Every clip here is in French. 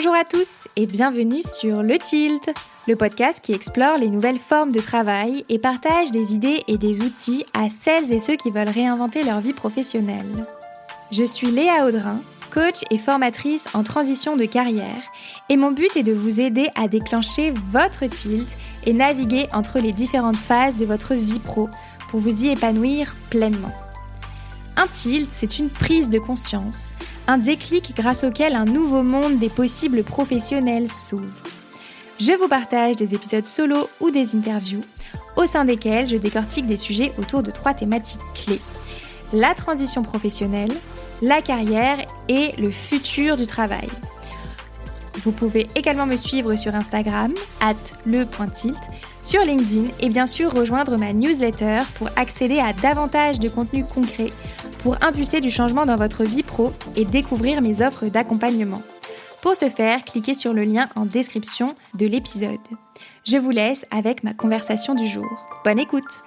Bonjour à tous et bienvenue sur Le Tilt, le podcast qui explore les nouvelles formes de travail et partage des idées et des outils à celles et ceux qui veulent réinventer leur vie professionnelle. Je suis Léa Audrin, coach et formatrice en transition de carrière et mon but est de vous aider à déclencher votre tilt et naviguer entre les différentes phases de votre vie pro pour vous y épanouir pleinement. Un tilt, c'est une prise de conscience, un déclic grâce auquel un nouveau monde des possibles professionnels s'ouvre. Je vous partage des épisodes solo ou des interviews, au sein desquels je décortique des sujets autour de 3 thématiques clés. La transition professionnelle, la carrière et le futur du travail. Vous pouvez également me suivre sur Instagram, @le.tilt, sur LinkedIn et bien sûr rejoindre ma newsletter pour accéder à davantage de contenu concret, pour impulser du changement dans votre vie pro et découvrir mes offres d'accompagnement. Pour ce faire, cliquez sur le lien en description de l'épisode. Je vous laisse avec ma conversation du jour. Bonne écoute!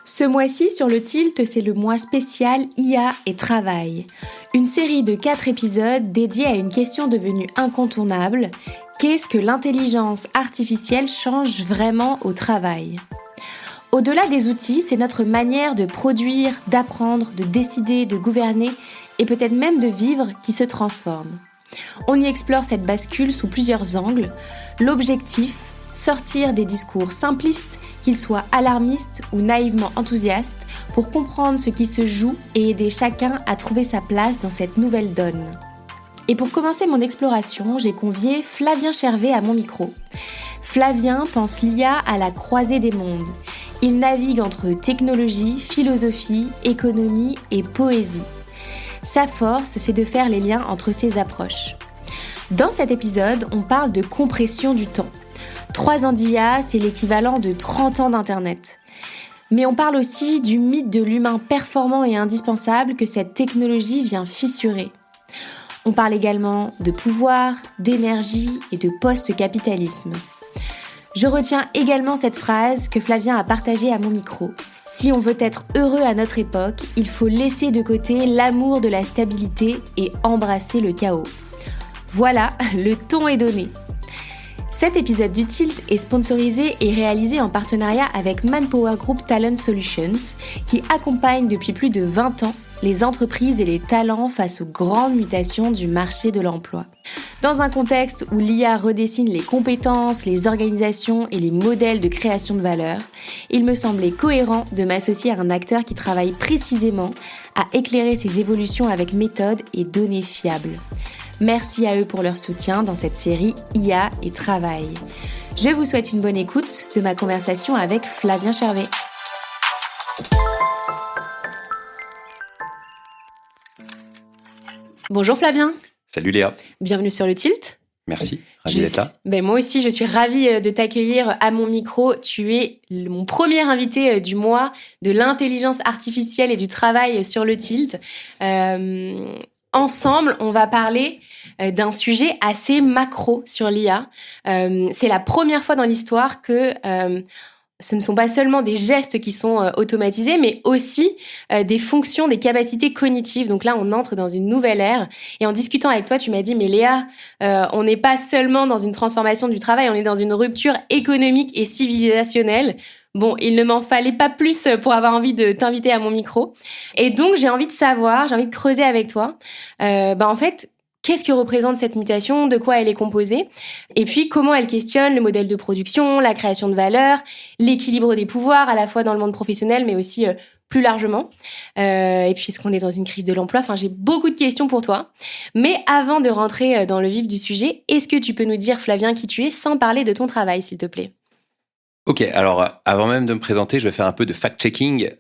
Ce mois-ci sur le Tilt, c'est le mois spécial IA et travail. Une série de 4 épisodes dédiés à une question devenue incontournable. Qu'est-ce que l'intelligence artificielle change vraiment au travail ? Au-delà des outils, c'est notre manière de produire, d'apprendre, de décider, de gouverner et peut-être même de vivre qui se transforme. On y explore cette bascule sous plusieurs angles. L'objectif, sortir des discours simplistes, qu'ils soient alarmistes ou naïvement enthousiastes, pour comprendre ce qui se joue et aider chacun à trouver sa place dans cette nouvelle donne. Et pour commencer mon exploration, j'ai convié Flavien Chervet à mon micro. Flavien pense l'IA à la croisée des mondes. Il navigue entre technologie, philosophie, économie et poésie. Sa force, c'est de faire les liens entre ces approches. Dans cet épisode, on parle de compression du temps. 3 ans d'IA, c'est l'équivalent de 30 ans d'Internet. Mais on parle aussi du mythe de l'humain performant et indispensable que cette technologie vient fissurer. On parle également de pouvoir, d'énergie et de post-capitalisme. Je retiens également cette phrase que Flavien a partagée à mon micro. Si on veut être heureux à notre époque, il faut laisser de côté l'amour de la stabilité et embrasser le chaos. Voilà, le ton est donné. Cet épisode du Tilt est sponsorisé et réalisé en partenariat avec Manpower Group Talent Solutions, qui accompagne depuis plus de 20 ans les entreprises et les talents face aux grandes mutations du marché de l'emploi. Dans un contexte où l'IA redessine les compétences, les organisations et les modèles de création de valeur, il me semblait cohérent de m'associer à un acteur qui travaille précisément à éclairer ces évolutions avec méthode et données fiables. Merci à eux pour leur soutien dans cette série IA et travail. Je vous souhaite une bonne écoute de ma conversation avec Flavien Chervet. Bonjour Flavien. Salut Léa. Bienvenue sur le Tilt. Merci, ravi d'être là. Moi aussi, je suis ravie de t'accueillir à mon micro. Tu es mon premier invité du mois de l'intelligence artificielle et du travail sur le Tilt. Ensemble, on va parler d'un sujet assez macro sur l'IA. C'est la première fois dans l'histoire que ce ne sont pas seulement des gestes qui sont automatisés, mais aussi des fonctions, des capacités cognitives. Donc là, on entre dans une nouvelle ère. Et en discutant avec toi, tu m'as dit, mais Léa, on n'est pas seulement dans une transformation du travail, on est dans une rupture économique et civilisationnelle. Bon, il ne m'en fallait pas plus pour avoir envie de t'inviter à mon micro. Et donc, j'ai envie de creuser avec toi. En fait, qu'est-ce que représente cette mutation? De quoi elle est composée? Et puis, comment elle questionne le modèle de production, la création de valeur, l'équilibre des pouvoirs, à la fois dans le monde professionnel, mais aussi plus largement. Et puis, est-ce qu'on est dans une crise de l'emploi? Enfin, j'ai beaucoup de questions pour toi. Mais avant de rentrer dans le vif du sujet, est-ce que tu peux nous dire, Flavien, qui tu es, sans parler de ton travail, s'il te plaît? Ok, alors avant même de me présenter, je vais faire un peu de fact-checking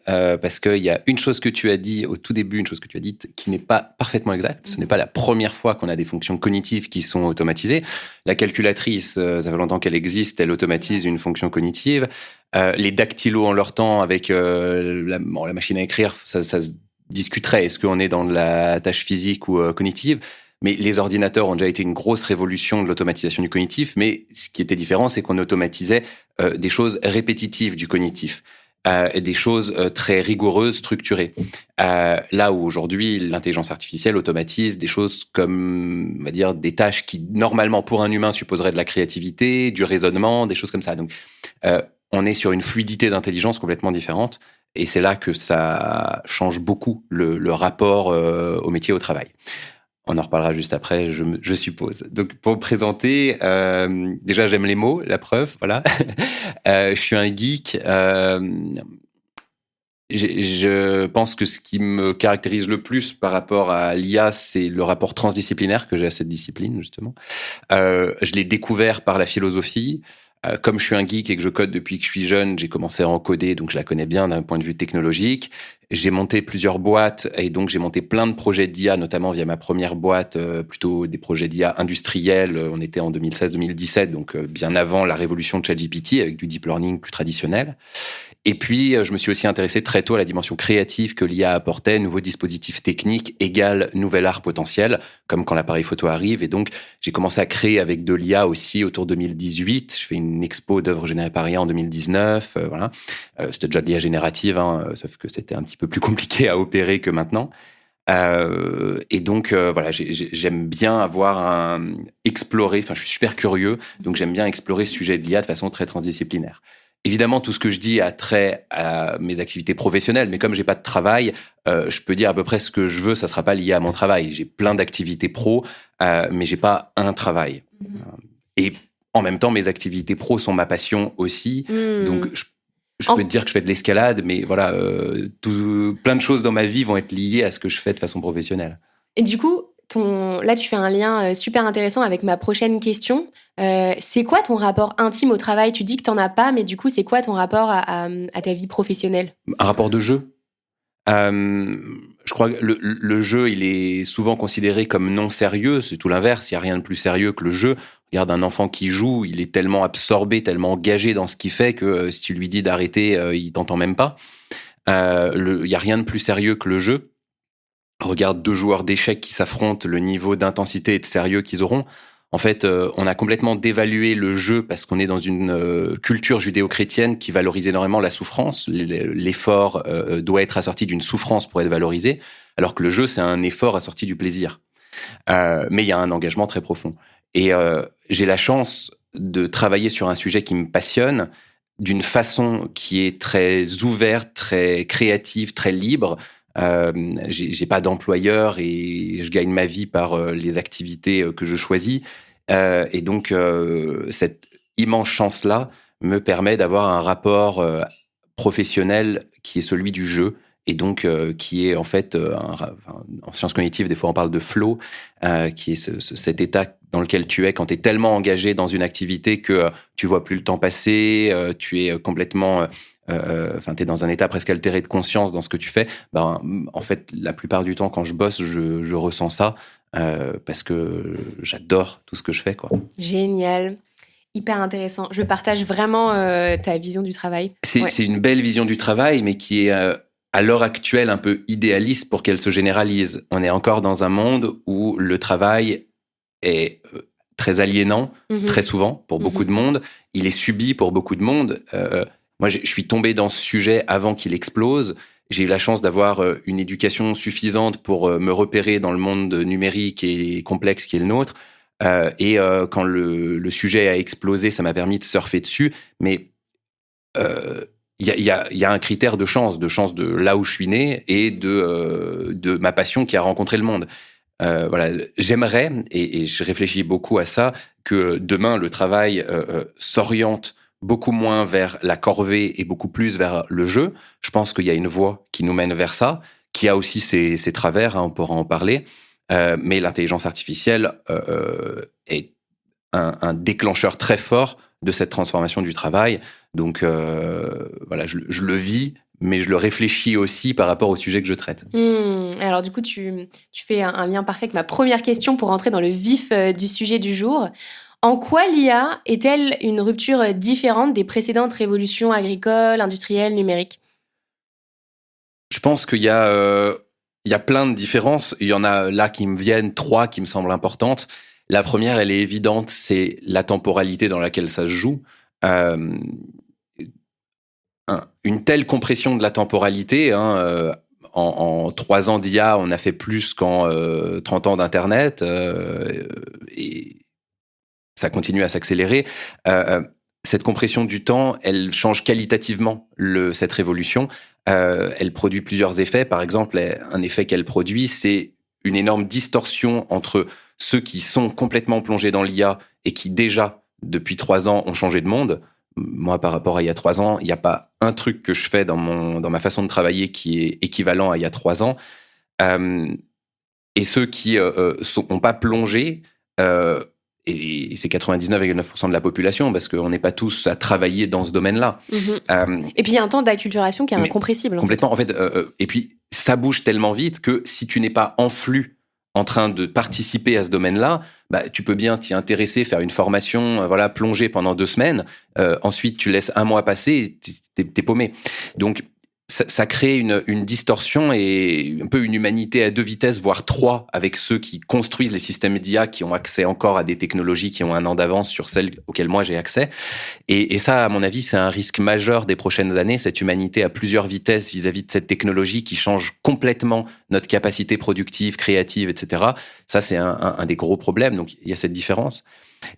parce qu'il y a une chose que tu as dit au tout début, une chose que tu as dite qui n'est pas parfaitement exacte. Ce n'est pas la première fois qu'on a des fonctions cognitives qui sont automatisées. La calculatrice, ça fait longtemps qu'elle existe, elle automatise une fonction cognitive. Les dactylos en leur temps avec la machine à écrire, ça se discuterait. Est-ce qu'on est dans de la tâche physique ou cognitive ? Mais les ordinateurs ont déjà été une grosse révolution de l'automatisation du cognitif. Mais ce qui était différent, c'est qu'on automatisait des choses répétitives du cognitif. et des choses très rigoureuses, structurées. Là où aujourd'hui, l'intelligence artificielle automatise des choses comme, on va dire, des tâches qui, normalement, pour un humain, supposeraient de la créativité, du raisonnement, des choses comme ça. Donc, on est sur une fluidité d'intelligence complètement différente. Et c'est là que ça change beaucoup le rapport au métier, au travail. On en reparlera juste après, je suppose. Donc, pour me présenter, déjà, j'aime les mots, la preuve, voilà. Je suis un geek. Je pense que ce qui me caractérise le plus par rapport à l'IA, c'est le rapport transdisciplinaire que j'ai à cette discipline, justement. Je l'ai découvert par la philosophie. Comme je suis un geek et que je code depuis que je suis jeune, j'ai commencé à en coder, donc je la connais bien d'un point de vue technologique. J'ai monté plusieurs boîtes et donc j'ai monté plein de projets d'IA, notamment via ma première boîte, plutôt des projets d'IA industriels. On était en 2016-2017, donc bien avant la révolution de ChatGPT avec du deep learning plus traditionnel. Et puis, je me suis aussi intéressé très tôt à la dimension créative que l'IA apportait, nouveaux dispositifs techniques égale nouvel art potentiel, comme quand l'appareil photo arrive. Et donc, j'ai commencé à créer avec de l'IA aussi autour de 2018. Je fais une expo d'œuvres générées par IA en 2019. Voilà. C'était déjà de l'IA générative, hein, sauf que c'était un petit peu plus compliqué à opérer que maintenant. Et donc, voilà, j'aime bien explorer, enfin, je suis super curieux, donc j'aime bien explorer ce sujet de l'IA de façon très transdisciplinaire. Évidemment, tout ce que je dis a trait à mes activités professionnelles, mais comme j'ai pas de travail, je peux dire à peu près ce que je veux, ça sera pas lié à mon travail. J'ai plein d'activités pro, mais j'ai pas un travail. Et en même temps, mes activités pro sont ma passion aussi. Donc, je peux te dire que je fais de l'escalade, mais voilà, plein de choses dans ma vie vont être liées à ce que je fais de façon professionnelle. Et du coup, là, tu fais un lien super intéressant avec ma prochaine question. C'est quoi ton rapport intime au travail? Tu dis que t'en as pas, mais du coup, c'est quoi ton rapport à ta vie professionnelle? Un rapport de jeu. Je crois que le jeu, il est souvent considéré comme non sérieux. C'est tout l'inverse. Il n'y a rien de plus sérieux que le jeu. Regarde un enfant qui joue, il est tellement absorbé, tellement engagé dans ce qu'il fait que si tu lui dis d'arrêter, il t'entend même pas. Il n'y a rien de plus sérieux que le jeu. Regarde deux joueurs d'échecs qui s'affrontent, le niveau d'intensité et de sérieux qu'ils auront. En fait, on a complètement dévalué le jeu parce qu'on est dans une culture judéo-chrétienne qui valorise énormément la souffrance. L'effort doit être assorti d'une souffrance pour être valorisé, alors que le jeu, c'est un effort assorti du plaisir. Mais il y a un engagement très profond. Et j'ai la chance de travailler sur un sujet qui me passionne d'une façon qui est très ouverte, très créative, très libre. J'ai pas d'employeur et je gagne ma vie par les activités que je choisis. Et donc, cette immense chance-là me permet d'avoir un rapport professionnel qui est celui du jeu et donc qui est en fait, en sciences cognitives, des fois on parle de flow, qui est cet état dans lequel tu es quand tu es tellement engagé dans une activité que tu vois plus le temps passer, tu es complètement... t'es dans un état presque altéré de conscience dans ce que tu fais. En fait, la plupart du temps, quand je bosse, je ressens ça parce que j'adore tout ce que je fais, quoi. Génial. Hyper intéressant. Je partage vraiment ta vision du travail. C'est une belle vision du travail, mais qui est à l'heure actuelle un peu idéaliste pour qu'elle se généralise. On est encore dans un monde où le travail est très aliénant, très souvent, pour beaucoup de monde. Il est subi pour beaucoup de monde. Moi, je suis tombé dans ce sujet avant qu'il explose. J'ai eu la chance d'avoir une éducation suffisante pour me repérer dans le monde numérique et complexe qui est le nôtre. Quand le sujet a explosé, ça m'a permis de surfer dessus. Mais il y a un critère de chance de là où je suis né et de ma passion qui a rencontré le monde. Voilà, j'aimerais, et je réfléchis beaucoup à ça, que demain, le travail s'oriente beaucoup moins vers la corvée et beaucoup plus vers le jeu. Je pense qu'il y a une voie qui nous mène vers ça, qui a aussi ses travers, hein, on pourra en parler. Mais l'intelligence artificielle est un déclencheur très fort de cette transformation du travail. Donc voilà, je le vis, mais je le réfléchis aussi par rapport au sujet que je traite. Alors du coup, tu fais un lien parfait avec ma première question pour rentrer dans le vif du sujet du jour. En quoi l'IA est-elle une rupture différente des précédentes révolutions agricoles, industrielles, numériques? Je pense qu'il y a plein de différences. Il y en a là qui me viennent, 3 qui me semblent importantes. La première, elle est évidente, c'est la temporalité dans laquelle ça se joue. Un une telle compression de la temporalité. En 3 ans d'IA, on a fait plus qu'en 30 ans d'Internet, et ça continue à s'accélérer. Cette compression du temps, elle change qualitativement cette révolution. Elle produit plusieurs effets. Par exemple, un effet qu'elle produit, c'est une énorme distorsion entre ceux qui sont complètement plongés dans l'IA et qui déjà, depuis 3 ans, ont changé de monde. Moi, par rapport à il y a 3 ans, il n'y a pas un truc que je fais dans ma façon de travailler qui est équivalent à il y a 3 ans. Et ceux qui n'ont pas plongé, et c'est 99,9% de la population, parce qu'on n'est pas tous à travailler dans ce domaine-là. Et puis, il y a un temps d'acculturation qui est incompressible. Complètement. En fait, et puis, ça bouge tellement vite que si tu n'es pas en flux en train de participer à ce domaine-là, tu peux bien t'y intéresser, faire une formation, plonger pendant 2 semaines. Ensuite, tu laisses 1 mois passer, t'es paumé. Donc, ça crée une distorsion et un peu une humanité à 2 vitesses, voire 3, avec ceux qui construisent les systèmes d'IA, qui ont accès encore à des technologies qui ont 1 an d'avance sur celles auxquelles moi j'ai accès. Et ça, à mon avis, c'est un risque majeur des prochaines années, cette humanité à plusieurs vitesses vis-à-vis de cette technologie qui change complètement notre capacité productive, créative, etc. Ça, c'est un des gros problèmes. Donc, il y a cette différence.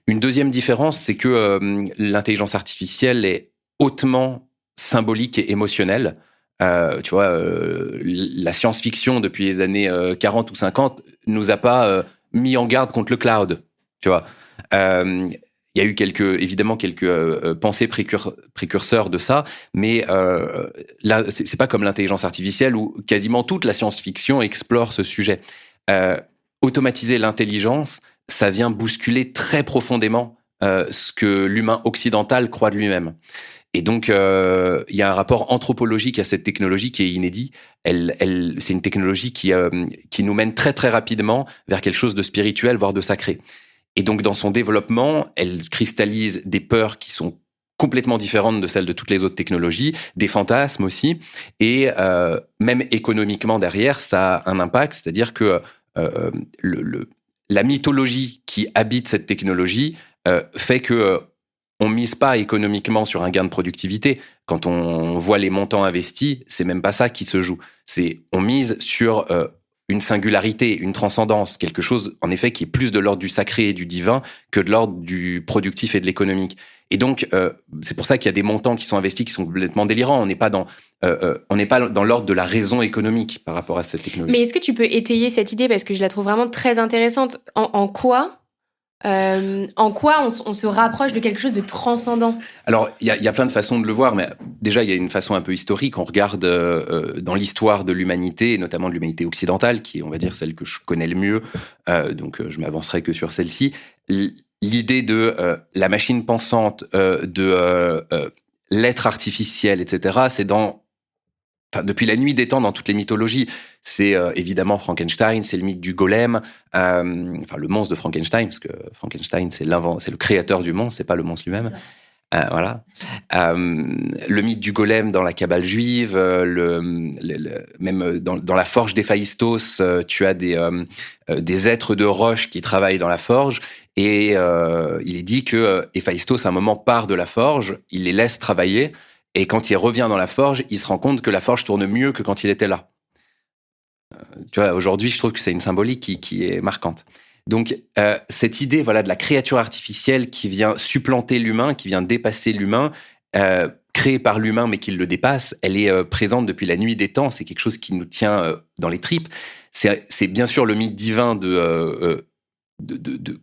Une deuxième différence, c'est que l'intelligence artificielle est hautement symbolique et émotionnelle. Tu vois, la science-fiction depuis les années 40 ou 50 nous a pas mis en garde contre le cloud. Tu vois, il y a eu évidemment quelques pensées précurseurs de ça, mais là, c'est pas comme l'intelligence artificielle où quasiment toute la science-fiction explore ce sujet. Automatiser l'intelligence, ça vient bousculer très profondément ce que l'humain occidental croit de lui-même. Et donc, il y a un rapport anthropologique à cette technologie qui est inédit. C'est une technologie qui nous mène très, très rapidement vers quelque chose de spirituel, voire de sacré. Et donc, dans son développement, elle cristallise des peurs qui sont complètement différentes de celles de toutes les autres technologies, des fantasmes aussi. Et même économiquement, derrière, ça a un impact. C'est-à-dire que la mythologie qui habite cette technologie fait que on mise pas économiquement sur un gain de productivité. Quand on voit les montants investis, c'est même pas ça qui se joue. On mise sur une singularité, une transcendance, quelque chose, en effet, qui est plus de l'ordre du sacré et du divin que de l'ordre du productif et de l'économique. Et donc, c'est pour ça qu'il y a des montants qui sont investis qui sont complètement délirants. On n'est pas dans l'ordre de la raison économique par rapport à cette technologie. Mais est-ce que tu peux étayer cette idée, parce que je la trouve vraiment très intéressante, en quoi on se rapproche de quelque chose de transcendant? Alors, il y a plein de façons de le voir, mais déjà, il y a une façon un peu historique. On regarde dans l'histoire de l'humanité, et notamment de l'humanité occidentale, qui est, on va dire, celle que je connais le mieux, donc je m'avancerai que sur celle-ci. L'idée de la machine pensante, de l'être artificiel, etc., c'est depuis la nuit des temps, dans toutes les mythologies. C'est évidemment Frankenstein, c'est le mythe du golem, le monstre de Frankenstein, parce que Frankenstein, c'est le créateur du monstre, c'est pas le monstre lui-même. Voilà. Le mythe du golem dans la Kabbale juive, même dans la forge d'Héphaïstos, tu as des êtres de roche qui travaillent dans la forge, et il est dit que Héphaïstos, à un moment, part de la forge, il les laisse travailler, et quand il revient dans la forge, il se rend compte que la forge tourne mieux que quand il était là. Tu vois, aujourd'hui, je trouve que c'est une symbolique qui est marquante. Donc, cette idée, de la créature artificielle qui vient supplanter l'humain, qui vient dépasser l'humain, créée par l'humain mais qui le dépasse, elle est présente depuis la nuit des temps. C'est quelque chose qui nous tient dans les tripes. C'est bien sûr le mythe divin de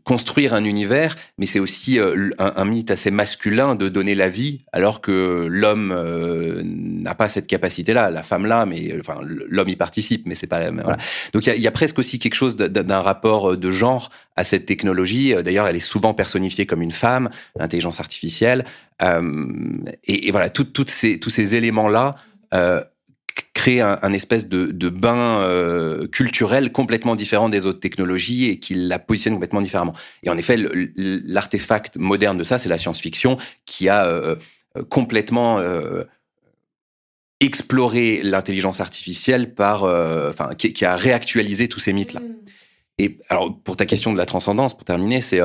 construire un univers, mais c'est aussi un mythe assez masculin de donner la vie, alors que l'homme n'a pas cette capacité-là. La femme là, mais l'homme y participe, mais c'est pas la même. Voilà. Donc il y a presque aussi quelque chose d'un rapport de genre à cette technologie. D'ailleurs, elle est souvent personnifiée comme une femme, l'intelligence artificielle, et voilà, tous ces éléments-là créer un espèce de bain culturel complètement différent des autres technologies et qui la positionne complètement différemment. Et en effet, l'artefact moderne de ça, c'est la science-fiction qui a complètement exploré l'intelligence artificielle qui a réactualisé tous ces mythes-là. Et alors, pour ta question de la transcendance, pour terminer, c'est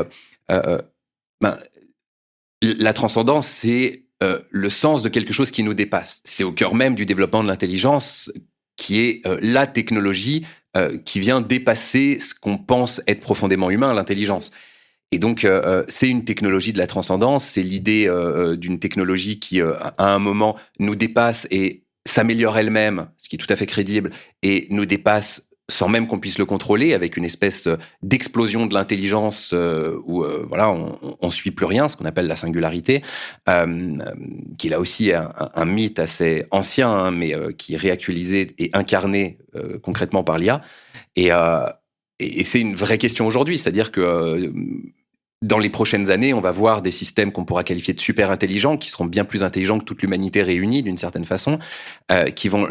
la transcendance, c'est le sens de quelque chose qui nous dépasse. C'est au cœur même du développement de l'intelligence qui est la technologie qui vient dépasser ce qu'on pense être profondément humain, l'intelligence. Et donc, c'est une technologie de la transcendance, c'est l'idée d'une technologie qui, à un moment, nous dépasse et s'améliore elle-même, ce qui est tout à fait crédible, et nous dépasse sans même qu'on puisse le contrôler, avec une espèce d'explosion de l'intelligence où voilà, on suit plus rien, ce qu'on appelle la singularité, qui est là aussi un mythe assez ancien, hein, mais qui est réactualisé et incarné concrètement par l'IA. Et c'est une vraie question aujourd'hui, c'est-à-dire que dans les prochaines années, on va voir des systèmes qu'on pourra qualifier de super intelligents, qui seront bien plus intelligents que toute l'humanité réunie d'une certaine façon, qui vont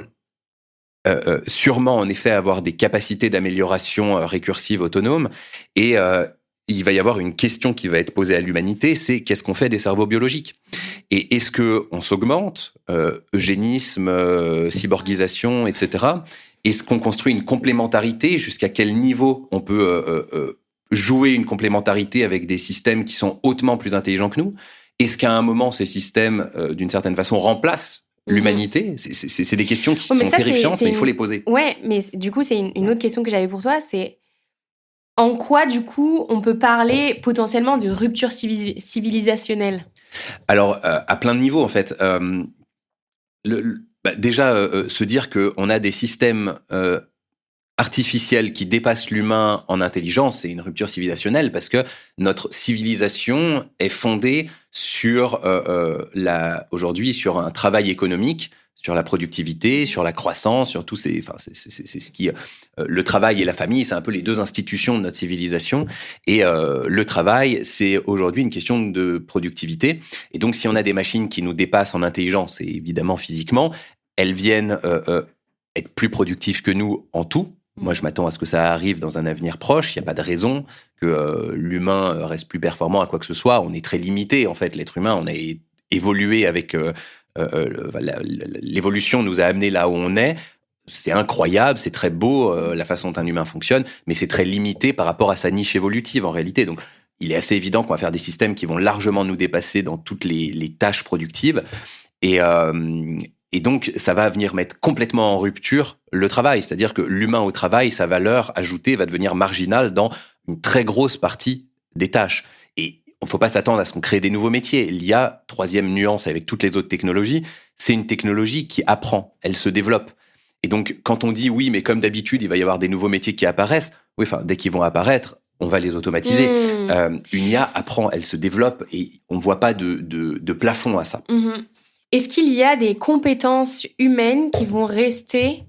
sûrement en effet avoir des capacités d'amélioration récursive autonomes. Et il va y avoir une question qui va être posée à l'humanité, c'est qu'est-ce qu'on fait des cerveaux biologiques ? Et est-ce qu'on s'augmente, eugénisme, cyborgisation, etc. Est-ce qu'on construit une complémentarité ? Jusqu'à quel niveau on peut jouer une complémentarité avec des systèmes qui sont hautement plus intelligents que nous ? Est-ce qu'à un moment, ces systèmes, d'une certaine façon, remplacent l'humanité ? C'est des questions qui sont terrifiantes, mais il faut les poser. Ouais, mais du coup, c'est une autre question que j'avais pour toi, c'est en quoi, du coup, on peut parler potentiellement de rupture civilisationnelle ? Alors, à plein de niveaux, en fait. Déjà, se dire qu'on a des systèmes artificiels qui dépassent l'humain en intelligence, c'est une rupture civilisationnelle, parce que notre civilisation est fondée sur aujourd'hui sur un travail économique, sur la productivité, sur la croissance, sur tous ces, enfin c'est ce qui le travail et la famille, c'est un peu les deux institutions de notre civilisation. Et le travail, c'est aujourd'hui une question de productivité. Et donc, si on a des machines qui nous dépassent en intelligence et évidemment physiquement, elles viennent être plus productives que nous en tout. Moi, je m'attends à ce que ça arrive dans un avenir proche. Il n'y a pas de raison que l'humain reste plus performant à quoi que ce soit. On est très limité, en fait, l'être humain. On a évolué avec... l'évolution nous a amené là où on est. C'est incroyable, c'est très beau, la façon dont un humain fonctionne, mais c'est très limité par rapport à sa niche évolutive, en réalité. Donc, il est assez évident qu'on va faire des systèmes qui vont largement nous dépasser dans toutes les tâches productives. Et donc, ça va venir mettre complètement en rupture le travail. C'est-à-dire que l'humain au travail, sa valeur ajoutée va devenir marginale dans une très grosse partie des tâches. Et il ne faut pas s'attendre à ce qu'on crée des nouveaux métiers. L'IA, troisième nuance avec toutes les autres technologies, c'est une technologie qui apprend, elle se développe. Et donc, quand on dit oui, mais comme d'habitude, il va y avoir des nouveaux métiers qui apparaissent, oui, enfin, dès qu'ils vont apparaître, on va les automatiser. Une IA apprend, elle se développe et on ne voit pas de plafond à ça. Est-ce qu'il y a des compétences humaines qui vont rester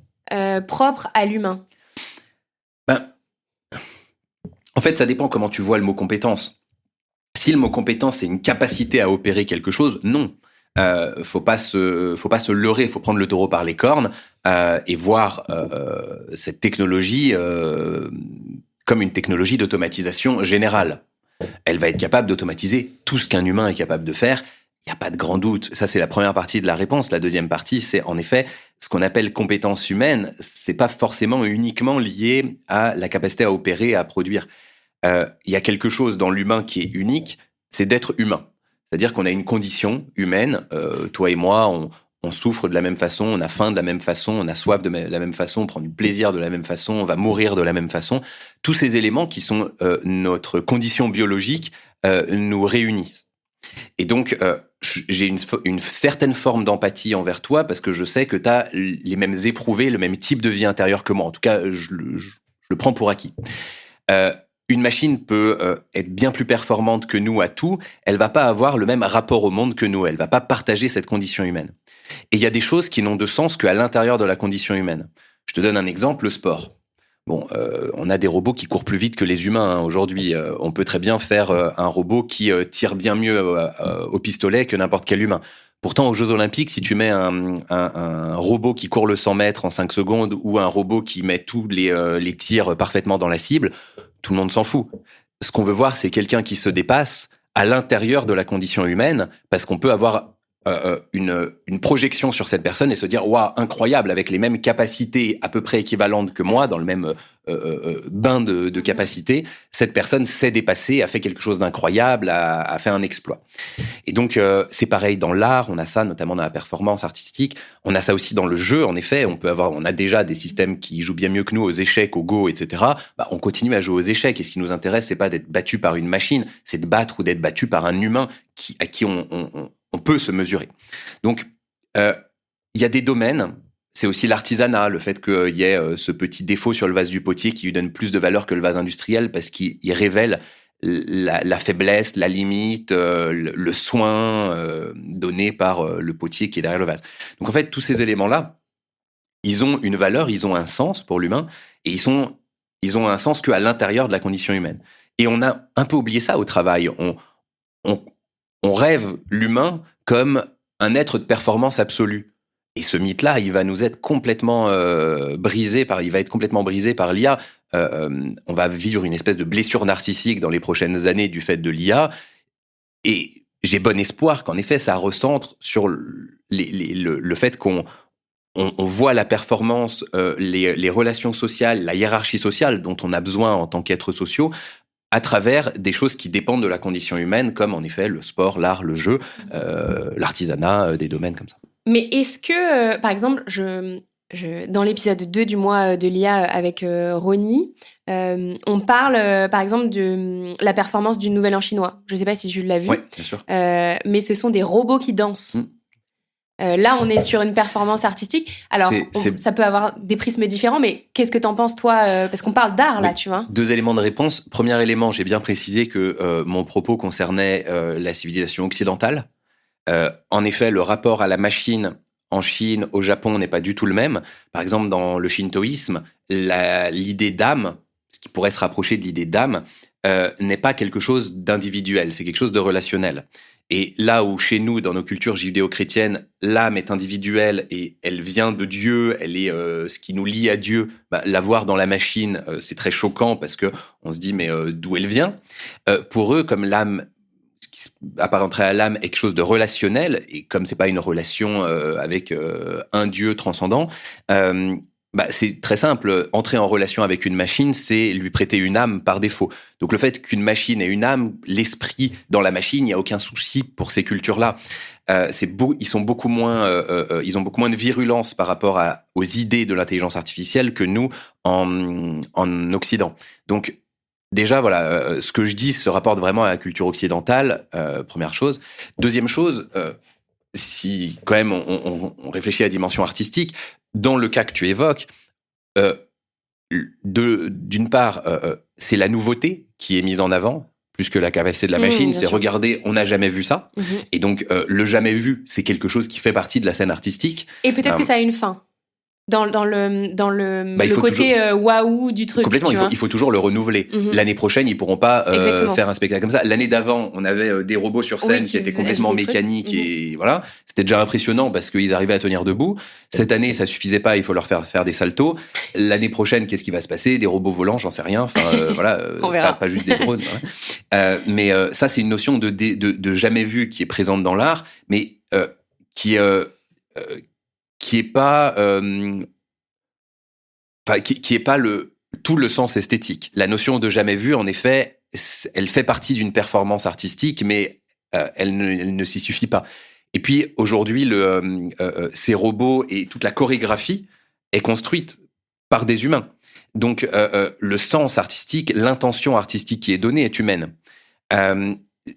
propres à l'humain ? En fait, ça dépend comment tu vois le mot compétence. Si le mot compétence, c'est une capacité à opérer quelque chose, non. Faut pas se leurrer, faut prendre le taureau par les cornes et voir cette technologie comme une technologie d'automatisation générale. Elle va être capable d'automatiser tout ce qu'un humain est capable de faire. Il n'y a pas de grand doute. Ça, c'est la première partie de la réponse. La deuxième partie, c'est en effet ce qu'on appelle compétence humaine. C'est pas forcément uniquement lié à la capacité à opérer, à produire. Il y a quelque chose dans l'humain qui est unique, c'est d'être humain. C'est-à-dire qu'on a une condition humaine. Toi et moi, on souffre de la même façon, on a faim de la même façon, on a soif de la même façon, on prend du plaisir de la même façon, on va mourir de la même façon. Tous ces éléments qui sont notre condition biologique nous réunissent. Et donc, j'ai une certaine forme d'empathie envers toi parce que je sais que tu as les mêmes éprouvés, le même type de vie intérieure que moi. En tout cas, je le prends pour acquis. Une machine peut être bien plus performante que nous à tout. Elle va pas avoir le même rapport au monde que nous. Elle va pas partager cette condition humaine. Et il y a des choses qui n'ont de sens qu'à l'intérieur de la condition humaine. Je te donne un exemple, le sport. Bon, on a des robots qui courent plus vite que les humains aujourd'hui. On peut très bien faire un robot qui tire bien mieux au pistolet que n'importe quel humain. Pourtant, aux Jeux Olympiques, si tu mets un robot qui court le 100 mètres en 5 secondes ou un robot qui met tous les tirs parfaitement dans la cible, tout le monde s'en fout. Ce qu'on veut voir, c'est quelqu'un qui se dépasse à l'intérieur de la condition humaine, parce qu'on peut avoir une projection sur cette personne et se dire waouh, incroyable, avec les mêmes capacités à peu près équivalentes que moi, dans le même bain de capacités, cette personne s'est dépassée, a fait quelque chose d'incroyable, a fait un exploit. Et donc c'est pareil dans l'art, on a ça notamment dans la performance artistique, on a ça aussi dans le jeu. En effet, on a déjà des systèmes qui jouent bien mieux que nous aux échecs, au Go, etc. On continue à jouer aux échecs, et ce qui nous intéresse, c'est pas d'être battu par une machine, c'est de battre ou d'être battu par un humain à qui on peut se mesurer. Donc, il y a des domaines, c'est aussi l'artisanat, le fait qu'il y ait ce petit défaut sur le vase du potier qui lui donne plus de valeur que le vase industriel, parce qu'il révèle la faiblesse, la limite, le soin donné par le potier qui est derrière le vase. Donc en fait, tous ces éléments-là, ils ont une valeur, ils ont un sens pour l'humain, et ils ont un sens qu'à l'intérieur de la condition humaine. Et on a un peu oublié ça au travail. On rêve l'humain comme un être de performance absolue. Et ce mythe-là, il va nous être complètement brisé par l'IA. On va vivre une espèce de blessure narcissique dans les prochaines années du fait de l'IA. Et j'ai bon espoir qu'en effet, ça recentre sur le fait qu'on voit la performance, les relations sociales, la hiérarchie sociale dont on a besoin en tant qu'êtres sociaux, à travers des choses qui dépendent de la condition humaine, comme en effet le sport, l'art, le jeu, l'artisanat, des domaines comme ça. Mais est-ce que, par exemple, dans l'épisode 2 du mois de l'IA avec Ronnie, on parle, par exemple, de la performance du Nouvel An chinois. Je ne sais pas si Jules l'a vu. Oui, bien sûr. Mais ce sont des robots qui dansent. Là, on est sur une performance artistique. Alors, ça peut avoir des prismes différents, mais qu'est-ce que t'en penses, toi parce qu'on parle d'art, là, tu vois. 2 éléments de réponse. Premier élément, j'ai bien précisé que mon propos concernait la civilisation occidentale. En effet, le rapport à la machine en Chine, au Japon, n'est pas du tout le même. Par exemple, dans le shintoïsme, l'idée d'âme, ce qui pourrait se rapprocher de l'idée d'âme, n'est pas quelque chose d'individuel, c'est quelque chose de relationnel. Et là où chez nous, dans nos cultures judéo-chrétiennes, l'âme est individuelle et elle vient de Dieu, elle est ce qui nous lie à Dieu, la voir dans la machine, c'est très choquant parce que on se dit mais d'où elle vient. Pour eux, comme l'âme, ce qui apparenterait à l'âme est quelque chose de relationnel, et comme c'est pas une relation avec un Dieu transcendant, c'est très simple. Entrer en relation avec une machine, c'est lui prêter une âme par défaut. Donc le fait qu'une machine ait une âme, l'esprit dans la machine, il n'y a aucun souci pour ces cultures-là. Ils ont beaucoup moins de virulence par rapport aux idées de l'intelligence artificielle que nous en Occident. Donc déjà, voilà, ce que je dis se rapporte vraiment à la culture occidentale, première chose. Deuxième chose, si quand même on réfléchit à la dimension artistique, dans le cas que tu évoques, d'une part, c'est la nouveauté qui est mise en avant, plus que la capacité de la machine. C'est regarder, on n'a jamais vu ça. Et donc, le jamais vu, c'est quelque chose qui fait partie de la scène artistique. Et peut-être que ça a une fin. Dans le côté waouh du truc. Complètement, il faut toujours le renouveler. L'année prochaine, ils pourront pas faire un spectacle comme ça. L'année d'avant, on avait des robots sur scène qui étaient complètement mécaniques et voilà. C'était déjà impressionnant parce qu'ils arrivaient à tenir debout. Cette année, ça suffisait pas, il faut leur faire des saltos. L'année prochaine, qu'est-ce qui va se passer? Des robots volants, j'en sais rien. Enfin, voilà, pas juste des drones. Voilà. Mais ça, c'est une notion de jamais vu qui est présente dans l'art, mais qui est pas qui est pas tout le sens esthétique. La notion de jamais vu, en effet, elle fait partie d'une performance artistique, mais elle ne s'y suffit pas. Et puis aujourd'hui, ces robots et toute la chorégraphie est construite par des humains. Donc le sens artistique, l'intention artistique qui est donnée est humaine.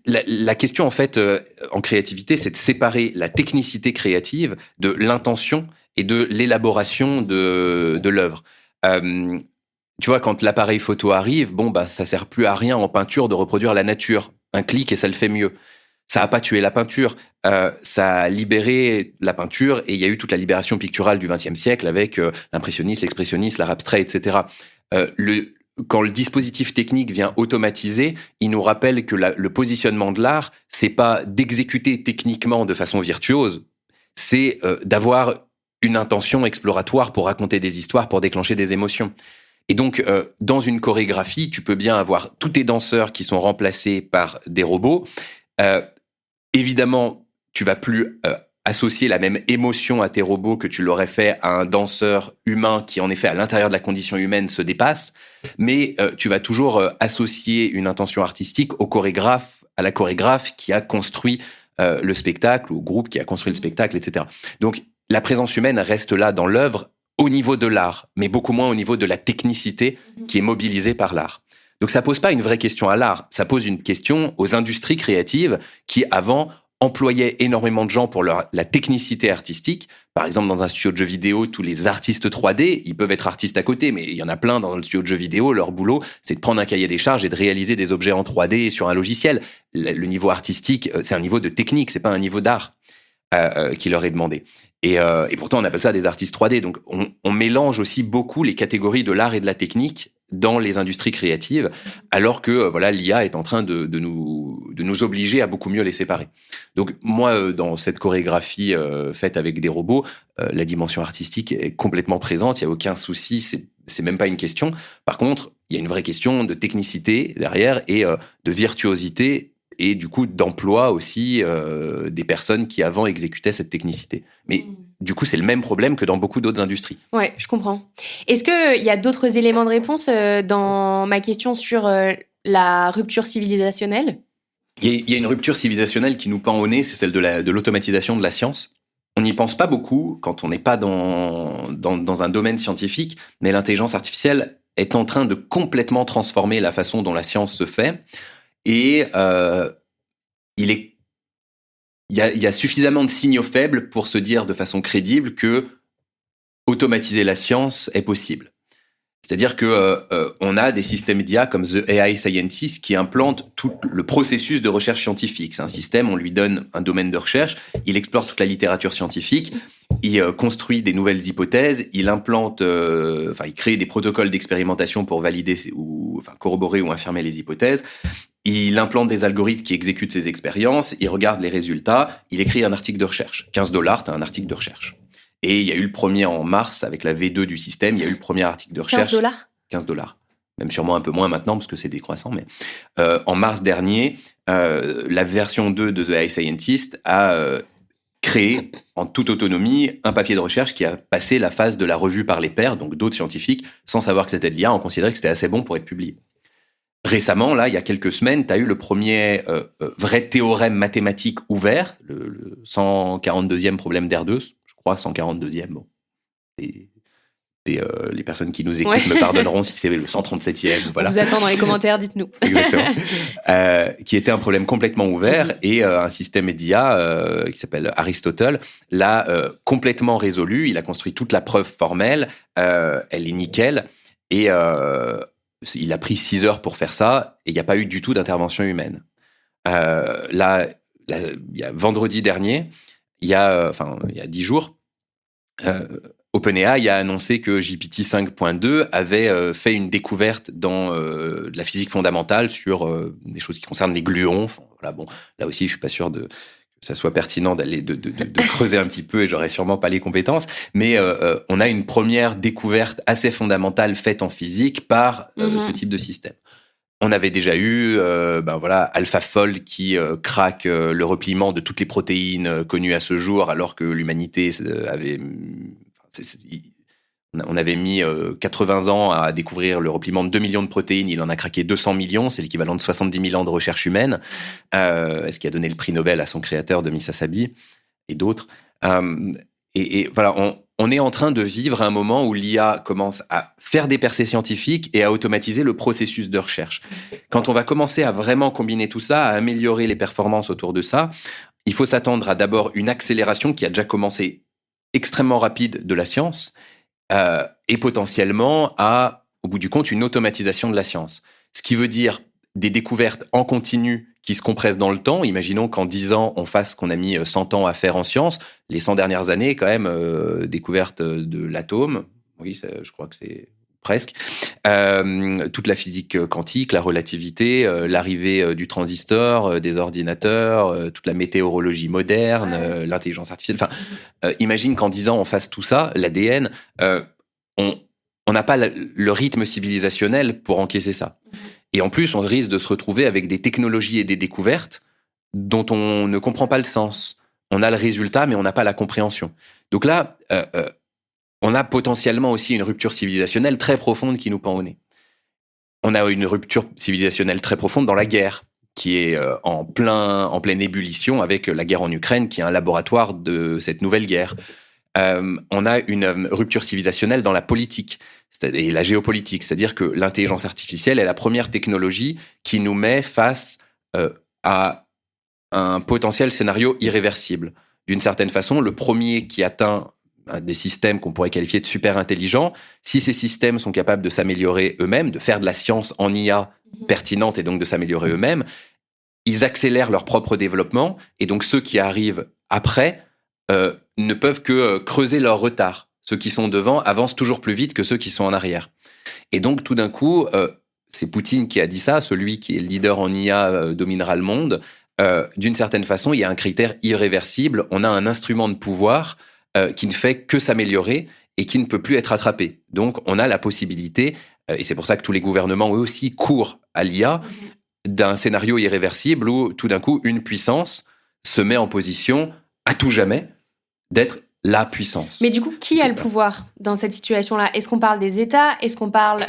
La question, en fait, en créativité, c'est de séparer la technicité créative de l'intention et de l'élaboration de l'œuvre. Tu vois, quand l'appareil photo arrive, ça sert plus à rien en peinture de reproduire la nature. Un clic et ça le fait mieux. Ça a pas tué la peinture, ça a libéré la peinture, et il y a eu toute la libération picturale du XXe siècle avec l'impressionnisme, l'expressionnisme, l'art abstrait, etc. Quand le dispositif technique vient automatiser, il nous rappelle que le positionnement de l'art, c'est pas d'exécuter techniquement de façon virtuose, c'est d'avoir une intention exploratoire pour raconter des histoires, pour déclencher des émotions. Et donc, dans une chorégraphie, tu peux bien avoir tous tes danseurs qui sont remplacés par des robots. Évidemment, tu vas plus associer la même émotion à tes robots que tu l'aurais fait à un danseur humain qui, en effet, à l'intérieur de la condition humaine, se dépasse. Mais tu vas toujours associer une intention artistique au chorégraphe, à la chorégraphe qui a construit le spectacle, au groupe qui a construit le spectacle, etc. Donc, la présence humaine reste là dans l'œuvre au niveau de l'art, mais beaucoup moins au niveau de la technicité qui est mobilisée par l'art. Donc, ça pose pas une vraie question à l'art, ça pose une question aux industries créatives qui, avant, employaient énormément de gens pour la technicité artistique. Par exemple, dans un studio de jeux vidéo, tous les artistes 3D, ils peuvent être artistes à côté, mais il y en a plein dans le studio de jeux vidéo. Leur boulot, c'est de prendre un cahier des charges et de réaliser des objets en 3D sur un logiciel. Le niveau artistique, c'est un niveau de technique, c'est pas un niveau d'art qui leur est demandé. Et pourtant, on appelle ça des artistes 3D. Donc, on mélange aussi beaucoup les catégories de l'art et de la technique dans les industries créatives, alors que l'IA est en train de nous obliger à beaucoup mieux les séparer. Donc moi, dans cette chorégraphie faite avec des robots, la dimension artistique est complètement présente, il n'y a aucun souci, c'est même pas une question. Par contre, il y a une vraie question de technicité derrière et de virtuosité et du coup d'emploi aussi des personnes qui avant exécutaient cette technicité. Mais du coup, c'est le même problème que dans beaucoup d'autres industries. Ouais, je comprends. Est-ce qu'il y a d'autres éléments de réponse dans ma question sur la rupture civilisationnelle ? Il y a une rupture civilisationnelle qui nous pend au nez, c'est celle de l'automatisation de la science. On n'y pense pas beaucoup quand on n'est pas dans un domaine scientifique, mais l'intelligence artificielle est en train de complètement transformer la façon dont la science se fait. Et il y a suffisamment de signaux faibles pour se dire de façon crédible que automatiser la science est possible. C'est-à-dire que on a des systèmes d'IA comme The AI Scientist qui implantent tout le processus de recherche scientifique. C'est un système, on lui donne un domaine de recherche, il explore toute la littérature scientifique, il construit des nouvelles hypothèses, il implante, il crée des protocoles d'expérimentation pour valider ou corroborer ou infirmer les hypothèses. Il implante des algorithmes qui exécutent ses expériences, il regarde les résultats, il écrit un article de recherche. $15, t'as un article de recherche. Et il y a eu le premier en mars, avec la V2 du système, il y a eu le premier article de recherche. $15 ? Même sûrement un peu moins maintenant, parce que c'est décroissant. Mais en mars dernier, la version 2 de The AI Scientist a créé, en toute autonomie, un papier de recherche qui a passé la phase de la revue par les pairs, donc d'autres scientifiques, sans savoir que c'était de l'IA, on considérait que c'était assez bon pour être publié. Récemment, là, il y a quelques semaines, tu as eu le premier vrai théorème mathématique ouvert, le 142e problème d'R2, je crois, 142e. Bon. Les personnes qui nous écoutent me pardonneront si c'est le 137e. Voilà. On vous attend dans les commentaires, dites-nous. Exactement. Qui était un problème complètement ouvert et un système d'IA qui s'appelle Aristotle l'a complètement résolu. Il a construit toute la preuve formelle. Elle est nickel. Et il a pris 6 heures pour faire ça et il n'y a pas eu du tout d'intervention humaine. Là, il y a vendredi dernier, il y a 10 jours, OpenAI a annoncé que GPT 5.2 avait fait une découverte dans de la physique fondamentale sur des choses qui concernent les gluons. Voilà, bon, là aussi, je suis pas sûr que ça soit pertinent d'aller de creuser un petit peu et j'aurais sûrement pas les compétences. Mais on a une première découverte assez fondamentale faite en physique par ce type de système. On avait déjà eu AlphaFold qui craque le repliement de toutes les protéines connues à ce jour, alors que l'humanité avait... On avait mis 80 ans à découvrir le repliement de 2 millions de protéines. Il en a craqué 200 millions. C'est l'équivalent de 70 000 ans de recherche humaine. Ce qui a donné le prix Nobel à son créateur, Demis Hassabis, et d'autres. Et voilà, on est en train de vivre un moment où l'IA commence à faire des percées scientifiques et à automatiser le processus de recherche. Quand on va commencer à vraiment combiner tout ça, à améliorer les performances autour de ça, il faut s'attendre à d'abord une accélération qui a déjà commencé extrêmement rapide de la science et potentiellement à, au bout du compte, une automatisation de la science. Ce qui veut dire des découvertes en continu qui se compressent dans le temps. Imaginons qu'en 10 ans, on fasse ce qu'on a mis 100 ans à faire en science. Les 100 dernières années, quand même, découverte de l'atome. Oui, je crois que c'est presque. Toute la physique quantique, la relativité, l'arrivée du transistor, des ordinateurs, toute la météorologie moderne, l'intelligence artificielle. Enfin, imagine qu'en 10 ans, on fasse tout ça, l'ADN. On n'a pas le rythme civilisationnel pour encaisser ça. Et en plus, on risque de se retrouver avec des technologies et des découvertes dont on ne comprend pas le sens. on a le résultat, mais on n'a pas la compréhension. Donc là, on a potentiellement aussi une rupture civilisationnelle très profonde qui nous pend au nez. On a une rupture civilisationnelle très profonde dans la guerre, qui est en pleine ébullition avec la guerre en Ukraine, qui est un laboratoire de cette nouvelle guerre. On a une rupture civilisationnelle dans la politique et la géopolitique, c'est-à-dire que l'intelligence artificielle est la première technologie qui nous met face à un potentiel scénario irréversible. D'une certaine façon, le premier qui atteint des systèmes qu'on pourrait qualifier de super intelligents, si ces systèmes sont capables de s'améliorer eux-mêmes, de faire de la science en IA pertinente et donc de s'améliorer eux-mêmes, ils accélèrent leur propre développement et donc ceux qui arrivent après ne peuvent que creuser leur retard. Ceux qui sont devant avancent toujours plus vite que ceux qui sont en arrière. Et donc tout d'un coup, c'est Poutine qui a dit ça, celui qui est le leader en IA dominera le monde. D'une certaine façon, il y a un critère irréversible. On a un instrument de pouvoir qui ne fait que s'améliorer et qui ne peut plus être attrapé. Donc, on a la possibilité, et c'est pour ça que tous les gouvernements, eux aussi, courent à l'IA, d'un scénario irréversible où, tout d'un coup, une puissance se met en position, à tout jamais, d'être la puissance. Mais du coup, qui a le pouvoir dans cette situation-là ? Est-ce qu'on parle des États ? Est-ce qu'on parle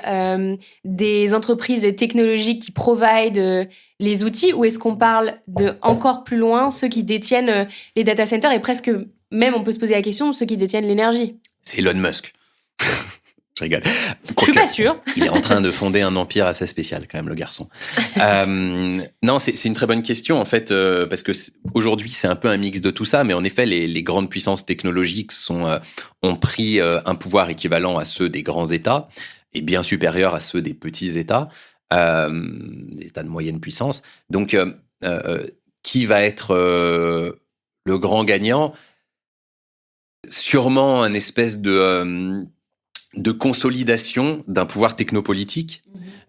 des entreprises technologiques qui provident les outils ? Ou est-ce qu'on parle de encore plus loin, ceux qui détiennent les data centers et presque, même on peut se poser la question, ceux qui détiennent l'énergie ? C'est Elon Musk. Je rigole. Je suis pas sûre. Il est en train de fonder un empire assez spécial, quand même, le garçon. Non, c'est une très bonne question, en fait, parce que aujourd'hui, c'est un peu un mix de tout ça, mais en effet, les grandes puissances technologiques ont pris un pouvoir équivalent à ceux des grands États et bien supérieur à ceux des petits États, des États de moyenne puissance. Donc, qui va être le grand gagnant ? Sûrement une espèce de consolidation d'un pouvoir technopolitique.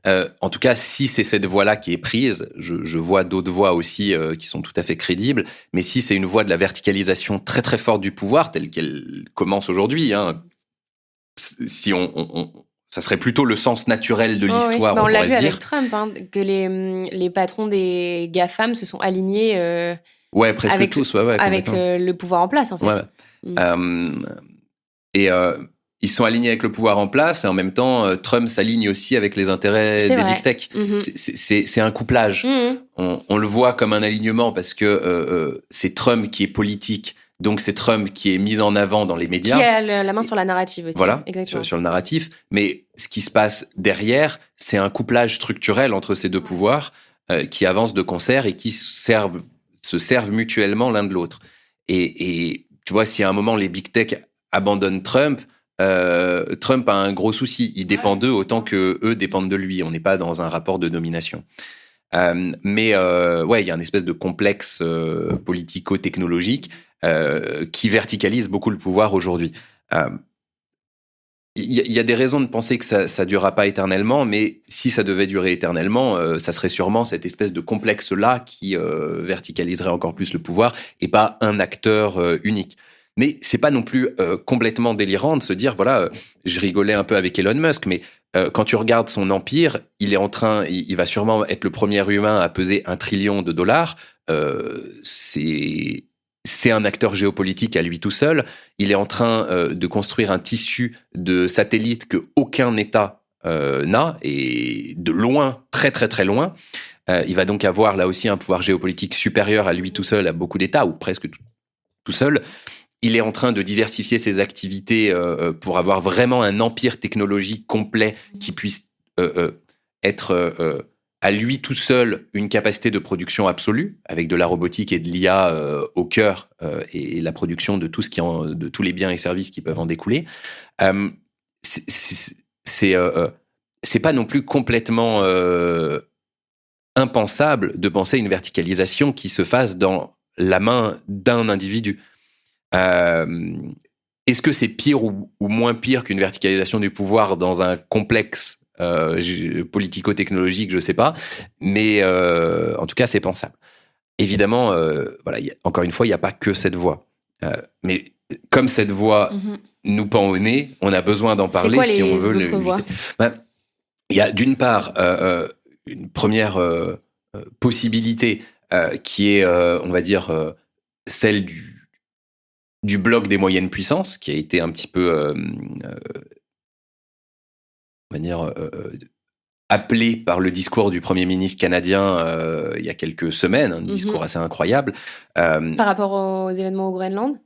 En tout cas, si c'est cette voie-là qui est prise, je vois d'autres voies aussi qui sont tout à fait crédibles, mais si c'est une voie de la verticalisation très très forte du pouvoir, telle qu'elle commence aujourd'hui, si ça serait plutôt le sens naturel de l'histoire, on l'a vu dire. avec Trump, que les patrons des GAFAM se sont alignés presque avec, tous, avec le pouvoir en place, en fait. Ils sont alignés avec le pouvoir en place et en même temps, Trump s'aligne aussi avec les intérêts des big tech. C'est un couplage. On le voit comme un alignement parce que c'est Trump qui est politique, donc c'est Trump qui est mis en avant dans les médias. Qui a la main sur la narrative aussi. Voilà, exactement. Sur le narratif. Mais ce qui se passe derrière, c'est un couplage structurel entre ces deux pouvoirs qui avancent de concert et qui se servent mutuellement l'un de l'autre. Et tu vois, si à un moment les big tech abandonnent Trump a un gros souci. Il dépend d'eux autant que eux dépendent de lui. On n'est pas dans un rapport de domination. Mais il y a une espèce de complexe politico-technologique qui verticalise beaucoup le pouvoir aujourd'hui. Il y a des raisons de penser que ça durera pas éternellement, mais si ça devait durer éternellement, ça serait sûrement cette espèce de complexe-là qui verticaliserait encore plus le pouvoir et pas un acteur unique. Mais c'est pas non plus complètement délirant de se dire, je rigolais un peu avec Elon Musk, mais quand tu regardes son empire, il va sûrement être le premier humain à peser $1 trillion. C'est un acteur géopolitique à lui tout seul. Il est en train de construire un tissu de satellites que aucun État n'a, et de loin, très très très loin. Il va donc avoir là aussi un pouvoir géopolitique supérieur à lui tout seul, à beaucoup d'États, ou presque tout seul. Il est en train de diversifier ses activités pour avoir vraiment un empire technologique complet qui puisse être à lui tout seul une capacité de production absolue, avec de la robotique et de l'IA au cœur et la production de tout de tous les biens et services qui peuvent en découler. C'est pas non plus complètement impensable de penser à une verticalisation qui se fasse dans la main d'un individu. Est-ce que c'est pire ou moins pire qu'une verticalisation du pouvoir dans un complexe politico-technologique, je sais pas, mais en tout cas c'est pensable. Évidemment, encore une fois, il n'y a pas que cette voie, mais comme cette voie nous pend au nez, on a besoin d'en parler. C'est quoi si on veut autres voies ? Il y a d'une part une première possibilité qui est, on va dire, celle du bloc des moyennes puissances, qui a été un petit peu, on va dire, appelé par le discours du Premier ministre canadien il y a quelques semaines, un discours assez incroyable. Par rapport aux événements au Groenland,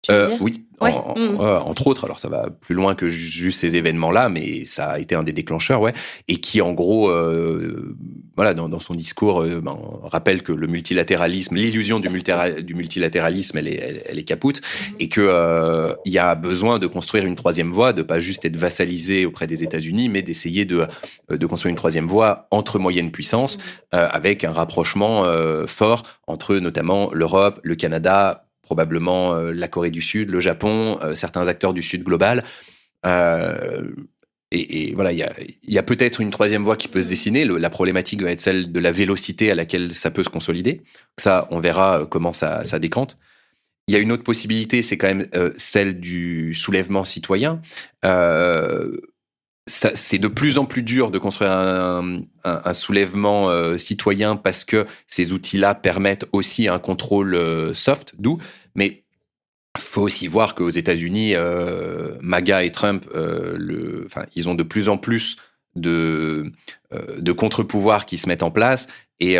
tu veux dire? Oui, Ouais. entre autres. Alors ça va plus loin que juste ces événements-là, mais ça a été un des déclencheurs, ouais. Et qui, en gros, voilà, dans son discours, rappelle que le multilatéralisme, l'illusion du multilatéralisme, elle est capoute, et que il y a besoin de construire une troisième voie, de pas juste être vassalisé auprès des États-Unis, mais d'essayer de construire une troisième voie entre moyennes puissances, avec un rapprochement fort entre notamment l'Europe, le Canada, probablement la Corée du Sud, le Japon, certains acteurs du Sud global. Et voilà, il y a peut-être une troisième voie qui peut se dessiner. La problématique va être celle de la vélocité à laquelle ça peut se consolider. Ça, on verra comment ça décante. Il y a une autre possibilité, c'est quand même celle du soulèvement citoyen. C'est de plus en plus dur de construire un soulèvement citoyen parce que ces outils-là permettent aussi un contrôle soft, doux. Mais il faut aussi voir qu'aux États-Unis, MAGA et Trump, ils ont de plus en plus de contre-pouvoirs qui se mettent en place. Et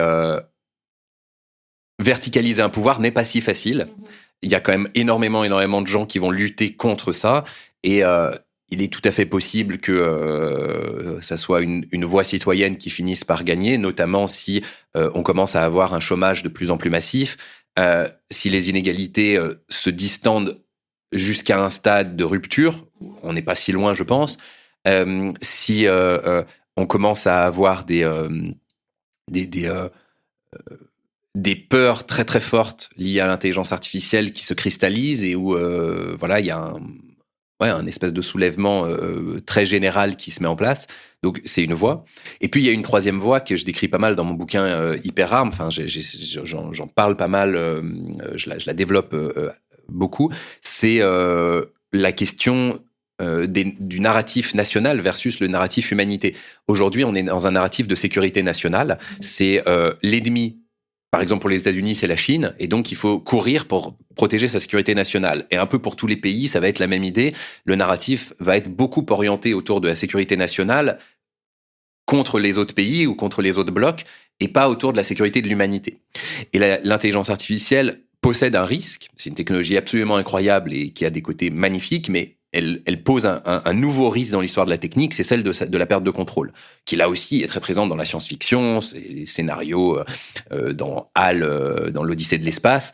verticaliser un pouvoir n'est pas si facile. Il y a quand même énormément de gens qui vont lutter contre ça. Et il est tout à fait possible que ça soit une voie citoyenne qui finisse par gagner, notamment si on commence à avoir un chômage de plus en plus massif, si les inégalités se distendent jusqu'à un stade de rupture, on n'est pas si loin, je pense, si on commence à avoir des peurs très très fortes liées à l'intelligence artificielle qui se cristallisent et où voilà, il y a un espèce de soulèvement très général qui se met en place. Donc, c'est une voie. Et puis, il y a une troisième voie que je décris pas mal dans mon bouquin Hyperarme. Enfin, j'en parle pas mal, je la développe beaucoup. C'est la question du narratif national versus le narratif humanité. Aujourd'hui, on est dans un narratif de sécurité nationale. C'est l'ennemi. Par exemple, pour les États-Unis, c'est la Chine, et donc il faut courir pour protéger sa sécurité nationale. Et un peu pour tous les pays, ça va être la même idée. Le narratif va être beaucoup orienté autour de la sécurité nationale contre les autres pays ou contre les autres blocs, et pas autour de la sécurité de l'humanité. Et l'intelligence artificielle possède un risque. C'est une technologie absolument incroyable et qui a des côtés magnifiques, mais elle pose un nouveau risque dans l'histoire de la technique, c'est celle de la perte de contrôle, qui là aussi est très présente dans la science-fiction, c'est les scénarios dans HAL, dans l'Odyssée de l'espace,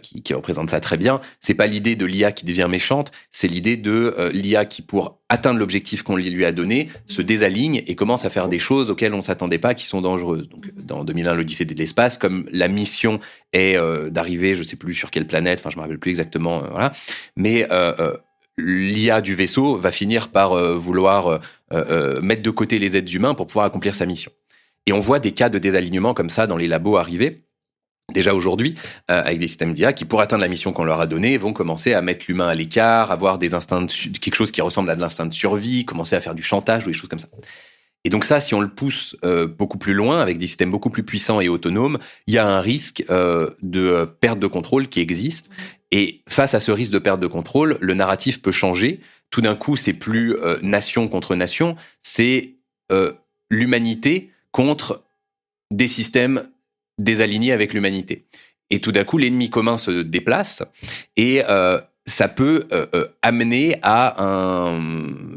qui représente ça très bien. C'est pas l'idée de l'IA qui devient méchante, c'est l'idée de l'IA qui, pour atteindre l'objectif qu'on lui a donné, se désaligne et commence à faire des choses auxquelles on s'attendait pas, qui sont dangereuses. Donc, dans 2001, l'Odyssée de l'espace, comme la mission est d'arriver, je sais plus sur quelle planète, enfin je me rappelle plus exactement, voilà, mais l'IA du vaisseau va finir par vouloir mettre de côté les êtres humains pour pouvoir accomplir sa mission. Et on voit des cas de désalignement comme ça dans les labos arriver, déjà aujourd'hui, avec des systèmes d'IA qui, pour atteindre la mission qu'on leur a donnée, vont commencer à mettre l'humain à l'écart, avoir des instincts quelque chose qui ressemble à de l'instinct de survie, commencer à faire du chantage ou des choses comme ça. Et donc ça, si on le pousse beaucoup plus loin, avec des systèmes beaucoup plus puissants et autonomes, il y a un risque de perte de contrôle qui existe. Et face à ce risque de perte de contrôle, le narratif peut changer. Tout d'un coup, c'est plus nation contre nation, c'est l'humanité contre des systèmes désalignés avec l'humanité. Et tout d'un coup, l'ennemi commun se déplace et ça peut amener à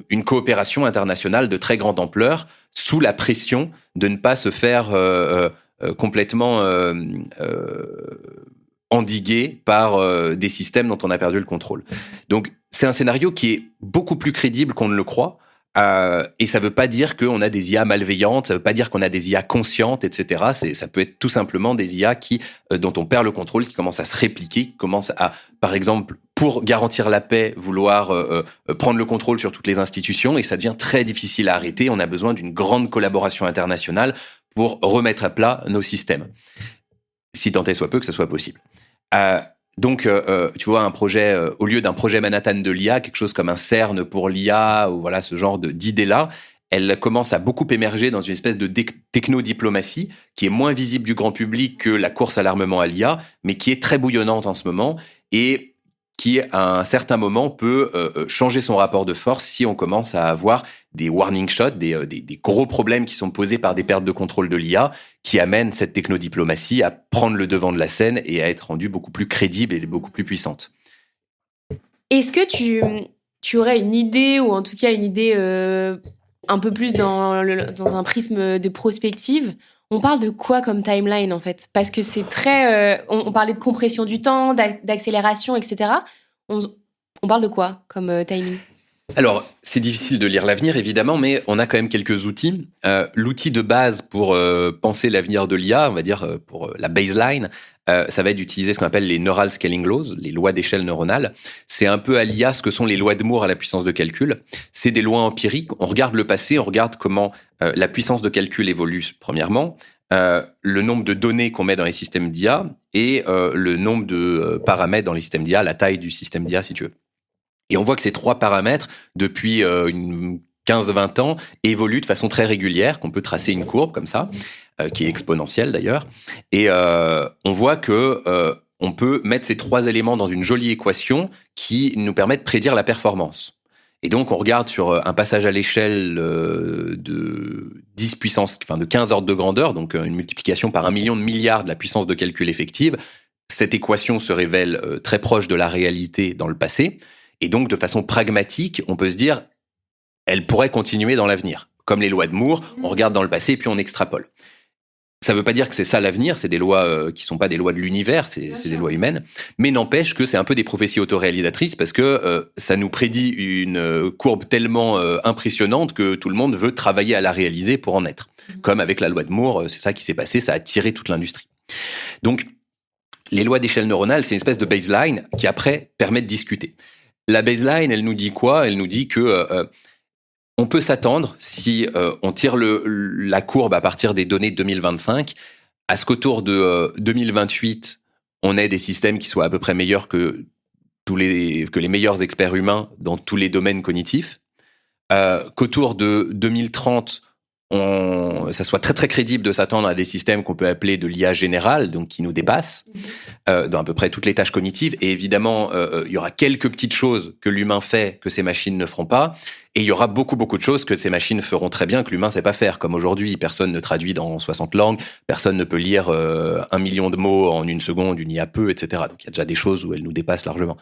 une coopération internationale de très grande ampleur sous la pression de ne pas se faire complètement endiguer par des systèmes dont on a perdu le contrôle. Donc, c'est un scénario qui est beaucoup plus crédible qu'on ne le croit. Et ça veut pas dire qu'on a des IA malveillantes, ça veut pas dire qu'on a des IA conscientes, etc. Ça peut être tout simplement des IA dont on perd le contrôle, qui commencent à se répliquer, qui commencent à, par exemple, pour garantir la paix, vouloir prendre le contrôle sur toutes les institutions, et ça devient très difficile à arrêter. On a besoin d'une grande collaboration internationale pour remettre à plat nos systèmes. Si tant est soit peu que ça soit possible. Donc, tu vois, un projet, au lieu d'un projet Manhattan de l'IA, quelque chose comme un CERN pour l'IA, ou voilà, ce genre d'idées-là, elle commence à beaucoup émerger dans une espèce de technodiplomatie qui est moins visible du grand public que la course à l'armement à l'IA, mais qui est très bouillonnante en ce moment et qui, à un certain moment, peut changer son rapport de force si on commence à avoir des warning shots, des gros problèmes qui sont posés par des pertes de contrôle de l'IA, qui amènent cette technodiplomatie à prendre le devant de la scène et à être rendue beaucoup plus crédible et beaucoup plus puissante. Est-ce que tu aurais une idée, ou en tout cas une idée un peu plus dans un prisme de prospective? On parle de quoi comme timeline, en fait? Parce que c'est très... on parlait de compression du temps, d'accélération, etc. On parle de quoi comme timing? Alors, c'est difficile de lire l'avenir, évidemment, mais on a quand même quelques outils. L'outil de base pour penser l'avenir de l'IA, on va dire pour la baseline, ça va être d'utiliser ce qu'on appelle les Neural Scaling Laws, les lois d'échelle neuronale. C'est un peu à l'IA ce que sont les lois de Moore à la puissance de calcul. C'est des lois empiriques. On regarde le passé, on regarde comment la puissance de calcul évolue, premièrement, le nombre de données qu'on met dans les systèmes d'IA et le nombre de paramètres dans les systèmes d'IA, la taille du système d'IA, si tu veux. Et on voit que ces 3 paramètres, depuis 15-20 ans, évoluent de façon très régulière, qu'on peut tracer une courbe comme ça, qui est exponentielle d'ailleurs. Et on voit que on peut mettre ces 3 éléments dans une jolie équation qui nous permet de prédire la performance. Et donc, on regarde sur un passage à l'échelle de 10 puissance, enfin de 15 ordres de grandeur, donc une multiplication par 1 million de milliards de la puissance de calcul effective. Cette équation se révèle très proche de la réalité dans le passé. Et donc, de façon pragmatique, on peut se dire, elle pourrait continuer dans l'avenir. Comme les lois de Moore, on regarde dans le passé et puis on extrapole. Ça ne veut pas dire que c'est ça l'avenir, c'est des lois qui ne sont pas des lois de l'univers, c'est des lois humaines, mais n'empêche que c'est un peu des prophéties autoréalisatrices parce que ça nous prédit une courbe tellement impressionnante que tout le monde veut travailler à la réaliser pour en être. Comme avec la loi de Moore, c'est ça qui s'est passé, ça a tiré toute l'industrie. Donc, les lois d'échelle neuronale, c'est une espèce de baseline qui après permet de discuter. La baseline, elle nous dit quoi? Elle nous dit que on peut s'attendre, si on tire la courbe à partir des données de 2025, à ce qu'autour de 2028, on ait des systèmes qui soient à peu près meilleurs que les meilleurs experts humains dans tous les domaines cognitifs, qu'autour de 2030, ça soit très très crédible de s'attendre à des systèmes qu'on peut appeler de l'IA générale, donc qui nous dépassent dans à peu près toutes les tâches cognitives. Et évidemment, il y aura quelques petites choses que l'humain fait que ces machines ne feront pas. Et il y aura beaucoup de choses que ces machines feront très bien que l'humain ne sait pas faire. Comme aujourd'hui, personne ne traduit dans 60 langues, personne ne peut lire 1 million de mots en 1 seconde, une IA peut, etc. Donc il y a déjà des choses où elles nous dépassent largement.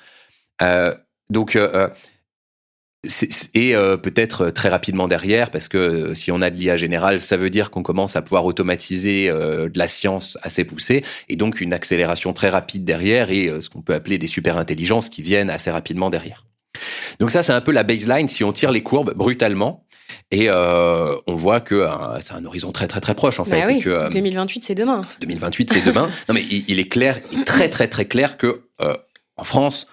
Peut-être très rapidement derrière, parce que si on a de l'IA générale, ça veut dire qu'on commence à pouvoir automatiser de la science assez poussée, et donc une accélération très rapide derrière, et ce qu'on peut appeler des super-intelligences qui viennent assez rapidement derrière. Donc ça, c'est un peu la baseline si on tire les courbes brutalement, et on voit que c'est un horizon très très très proche en fait. Oui, et que, 2028, c'est demain. 2028, c'est demain. Non mais il est clair, très très très clair que en France,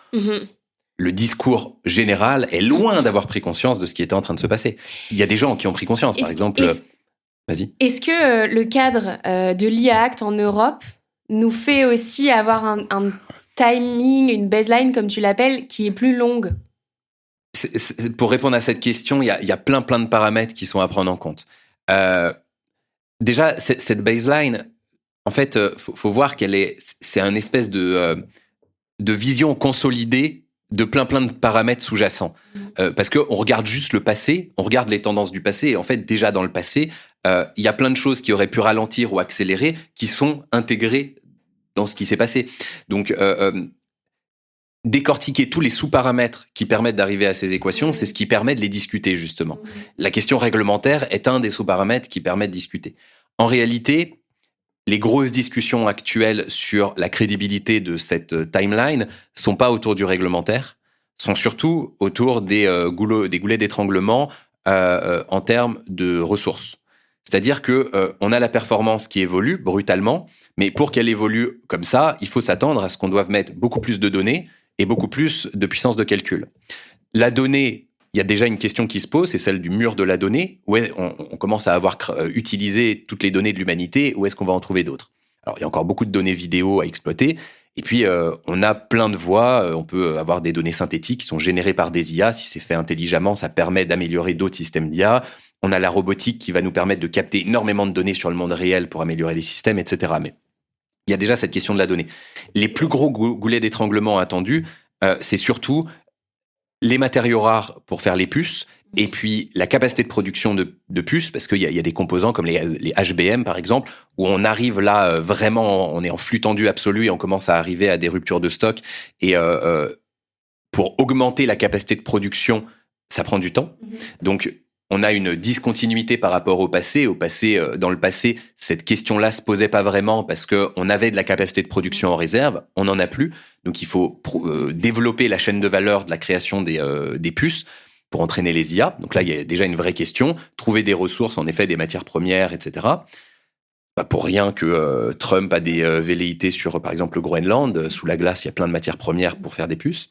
le discours général est loin d'avoir pris conscience de ce qui était en train de se passer. Il y a des gens qui ont pris conscience, par exemple... Vas-y. Est-ce que le cadre de l'IA Act en Europe nous fait aussi avoir un timing, une baseline, comme tu l'appelles, qui est plus longue? Pour répondre à cette question, il y a plein de paramètres qui sont à prendre en compte. Déjà, cette baseline, en fait, faut voir c'est un espèce de vision consolidée de plein de paramètres sous-jacents. Parce qu'on regarde juste le passé, on regarde les tendances du passé, et en fait, déjà dans le passé, il y a plein de choses qui auraient pu ralentir ou accélérer, qui sont intégrées dans ce qui s'est passé. Donc, décortiquer tous les sous-paramètres qui permettent d'arriver à ces équations, c'est ce qui permet de les discuter, justement. La question réglementaire est un des sous-paramètres qui permet de discuter. En réalité, les grosses discussions actuelles sur la crédibilité de cette timeline sont pas autour du réglementaire, sont surtout autour des goulets d'étranglement en termes de ressources. C'est-à-dire que on a la performance qui évolue brutalement, mais pour qu'elle évolue comme ça, il faut s'attendre à ce qu'on doive mettre beaucoup plus de données et beaucoup plus de puissance de calcul. La donnée, il y a déjà une question qui se pose, c'est celle du mur de la donnée, où on commence à avoir utilisé toutes les données de l'humanité, où est-ce qu'on va en trouver d'autres? Alors, il y a encore beaucoup de données vidéo à exploiter, et puis on a plein de voies, on peut avoir des données synthétiques qui sont générées par des IA, si c'est fait intelligemment, ça permet d'améliorer d'autres systèmes d'IA. On a la robotique qui va nous permettre de capter énormément de données sur le monde réel pour améliorer les systèmes, etc. Mais il y a déjà cette question de la donnée. Les plus gros goulets d'étranglement attendus, c'est surtout les matériaux rares pour faire les puces, et puis la capacité de production de puces, parce qu'il y a des composants comme les HBM, par exemple, où on arrive là, vraiment, on est en flux tendu absolu et on commence à arriver à des ruptures de stock. Et pour augmenter la capacité de production, ça prend du temps. Donc, on a une discontinuité par rapport au passé. Dans le passé, cette question-là se posait pas vraiment parce qu'on avait de la capacité de production en réserve. On n'en a plus. Donc, il faut développer la chaîne de valeur de la création des puces pour entraîner les IA. Donc là, il y a déjà une vraie question. Trouver des ressources, en effet, des matières premières, etc. Pas pour rien que Trump a des velléités sur, par exemple, le Groenland. Sous la glace, il y a plein de matières premières pour faire des puces.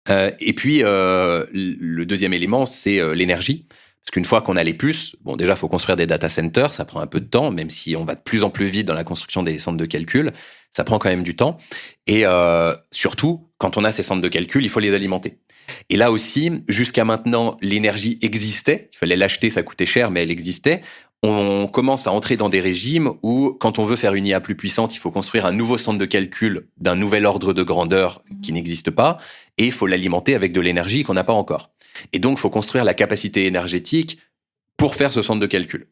Et puis, le deuxième élément, c'est l'énergie. Parce qu'une fois qu'on a les puces, bon, déjà, il faut construire des data centers. Ça prend un peu de temps, même si on va de plus en plus vite dans la construction des centres de calcul. Ça prend quand même du temps. Et surtout, quand on a ces centres de calcul, il faut les alimenter. Et là aussi, jusqu'à maintenant, l'énergie existait. Il fallait l'acheter, ça coûtait cher, mais elle existait. On commence à entrer dans des régimes où, quand on veut faire une IA plus puissante, il faut construire un nouveau centre de calcul d'un nouvel ordre de grandeur qui n'existe pas, et il faut l'alimenter avec de l'énergie qu'on n'a pas encore. Et donc, il faut construire la capacité énergétique pour faire ce centre de calcul.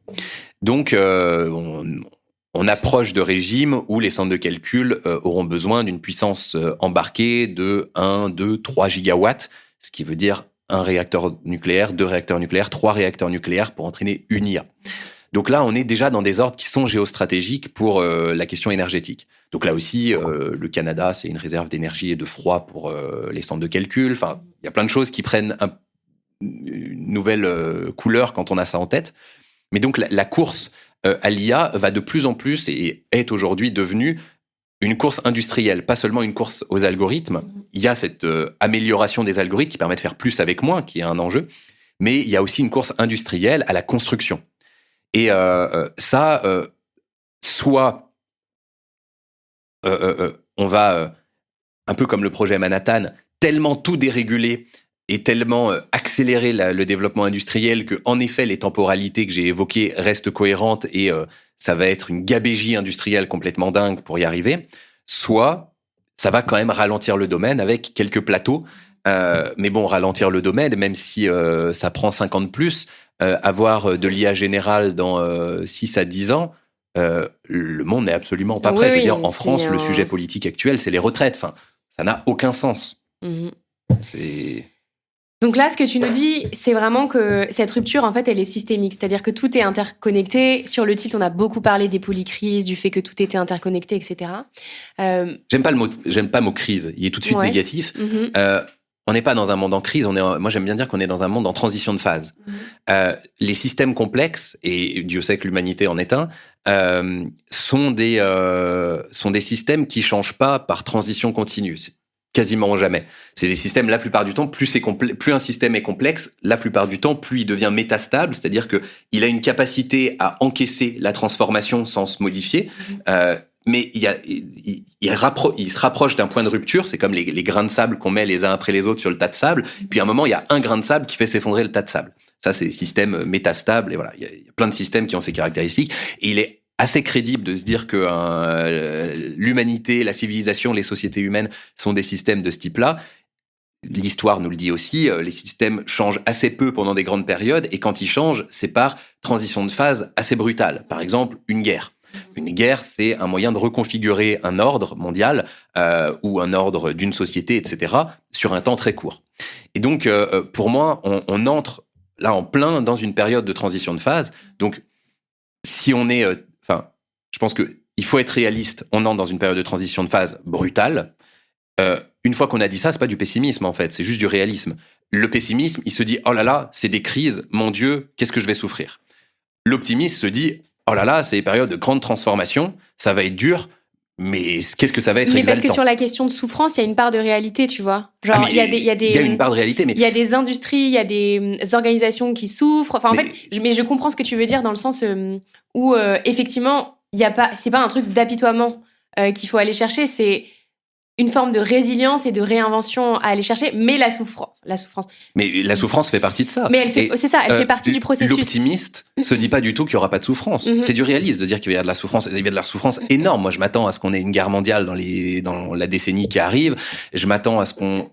Donc, on approche de régimes où les centres de calcul auront besoin d'une puissance embarquée de 1, 2, 3 gigawatts, ce qui veut dire un réacteur nucléaire, 2 réacteurs nucléaires, 3 réacteurs nucléaires pour entraîner une IA. Donc là, on est déjà dans des ordres qui sont géostratégiques pour la question énergétique. Donc là aussi, le Canada, c'est une réserve d'énergie et de froid pour les centres de calcul. Enfin, il y a plein de choses qui prennent une nouvelle couleur quand on a ça en tête. Mais donc la course à l'IA va de plus en plus et est aujourd'hui devenue une course industrielle, pas seulement une course aux algorithmes. Il y a cette amélioration des algorithmes qui permet de faire plus avec moins, qui est un enjeu. Mais il y a aussi une course industrielle à la construction. Et ça, soit on va, un peu comme le projet Manhattan, tellement tout déréguler et tellement accélérer le développement industriel que, en effet, les temporalités que j'ai évoquées restent cohérentes et ça va être une gabégie industrielle complètement dingue pour y arriver. Soit ça va quand même ralentir le domaine avec quelques plateaux. Mais bon, ralentir le domaine, même si ça prend 5 ans de plus, avoir de l'IA générale dans 6 à 10 ans, le monde n'est absolument pas prêt. Je veux dire, en France, le sujet politique actuel, c'est les retraites. Enfin, ça n'a aucun sens. C'est... Donc là, ce que tu nous dis, c'est vraiment que cette rupture, en fait, elle est systémique. C'est-à-dire que tout est interconnecté. Sur le titre, on a beaucoup parlé des polycrises, du fait que tout était interconnecté, etc. J'aime pas le mot crise. Il est tout de suite négatif. On n'est pas dans un monde en crise. Moi, j'aime bien dire qu'on est dans un monde en transition de phase. Les systèmes complexes, et Dieu sait que l'humanité en est un, sont des systèmes qui changent pas par transition continue. C'est quasiment jamais. C'est des systèmes, la plupart du temps, plus un système est complexe, la plupart du temps, plus il devient métastable, c'est-à-dire que il a une capacité à encaisser la transformation sans se modifier. Mais il se rapproche d'un point de rupture. C'est comme les grains de sable qu'on met les uns après les autres sur le tas de sable. Puis à un moment, il y a un grain de sable qui fait s'effondrer le tas de sable. Ça, c'est système métastable. Et voilà, il y a plein de systèmes qui ont ces caractéristiques. Et il est assez crédible de se dire que l'humanité, la civilisation, les sociétés humaines sont des systèmes de ce type-là. L'histoire nous le dit aussi, les systèmes changent assez peu pendant des grandes périodes, et quand ils changent, c'est par transition de phase assez brutale. Par exemple, une guerre. Une guerre, c'est un moyen de reconfigurer un ordre mondial ou un ordre d'une société, etc., sur un temps très court. Et donc, pour moi, on entre là en plein dans une période de transition de phase. Donc, si on est... je pense qu'il faut être réaliste. On entre dans une période de transition de phase brutale. Une fois qu'on a dit ça, c'est pas du pessimisme, en fait. C'est juste du réalisme. Le pessimisme, il se dit « Oh là là, c'est des crises. Mon Dieu, qu'est-ce que je vais souffrir ?» L'optimisme se dit « Oh là là, c'est des périodes de grande transformation. Ça va être dur. Mais qu'est-ce que ça va être exaltant ?» Mais parce que sur la question de souffrance, il y a une part de réalité, tu vois. Genre, il y a une part de réalité, mais... Il y a des industries, il y a des organisations qui souffrent. Enfin, en fait, je comprends ce que tu veux dire dans le sens où, effectivement, c'est pas un truc d'apitoiement qu'il faut aller chercher. C'est une forme de résilience et de réinvention à aller chercher, mais la souffrance. Mais la souffrance fait partie de ça. Mais elle fait partie du processus. L'optimiste se dit pas du tout qu'il y aura pas de souffrance. C'est du réalisme de dire qu'il va y avoir de la souffrance. Il y a de la souffrance énorme. Moi, je m'attends à ce qu'on ait une guerre mondiale dans la décennie qui arrive. Je m'attends à ce qu'on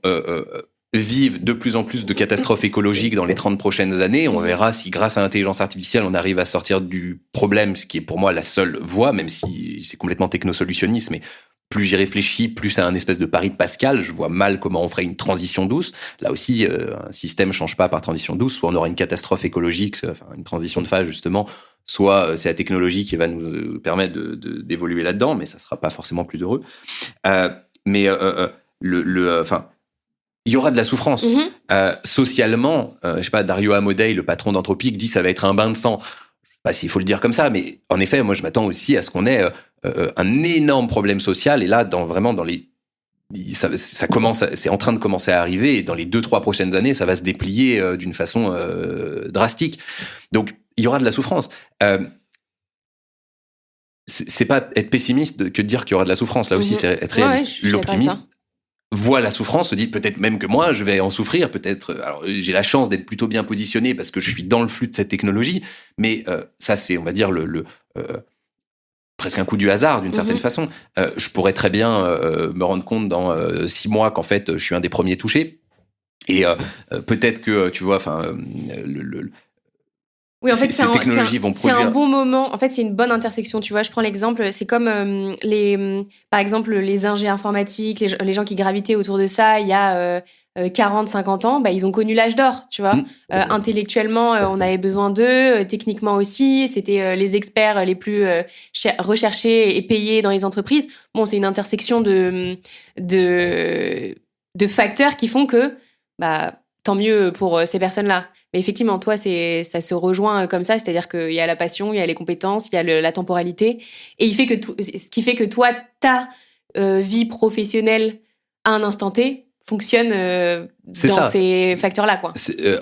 vive de plus en plus de catastrophes écologiques dans les 30 prochaines années. On verra si, grâce à l'intelligence artificielle, on arrive à sortir du problème, ce qui est pour moi la seule voie, même si c'est complètement technosolutionniste, mais plus j'y réfléchis, plus c'est un espèce de pari de Pascal. Je vois mal comment on ferait une transition douce. Là aussi, un système ne change pas par transition douce. Soit on aura une catastrophe écologique, enfin une transition de phase justement, soit c'est la technologie qui va nous permettre d'évoluer là-dedans, mais ça ne sera pas forcément plus heureux. Il y aura de la souffrance. Socialement, je sais pas, Dario Amodei, le patron d'Anthropic, dit ça va être un bain de sang. Je sais pas s'il faut le dire comme ça, mais en effet, moi je m'attends aussi à ce qu'on ait un énorme problème social. Et là, ça commence, c'est en train de commencer à arriver. Et dans les 2-3 prochaines années, ça va se déplier d'une façon drastique. Donc, il y aura de la souffrance. C'est pas être pessimiste que de dire qu'il y aura de la souffrance. Là aussi, c'est être réaliste. L'optimiste voit la souffrance, se dit peut-être même que moi, je vais en souffrir. Peut-être. Alors, j'ai la chance d'être plutôt bien positionné parce que je suis dans le flux de cette technologie. Mais ça, c'est, on va dire, presque un coup du hasard d'une certaine façon. Je pourrais très bien me rendre compte dans 6 mois qu'en fait je suis un des premiers touchés et peut-être que tu vois, oui, en fait, ces technologies vont produire. C'est un bon moment. En fait, c'est une bonne intersection. Tu vois, je prends l'exemple. C'est comme par exemple, les ingénieurs informatiques, les gens qui gravitaient autour de ça il y a 40, 50 ans, ils ont connu l'âge d'or, tu vois. Intellectuellement, on avait besoin d'eux. Techniquement aussi, c'était les experts les plus recherchés et payés dans les entreprises. Bon, c'est une intersection de facteurs qui font que, tant mieux pour ces personnes-là. Mais effectivement, toi, ça se rejoint comme ça, c'est-à-dire qu'il y a la passion, il y a les compétences, il y a la temporalité, et ce qui fait que toi, ta vie professionnelle à un instant T fonctionne dans ces facteurs-là, quoi.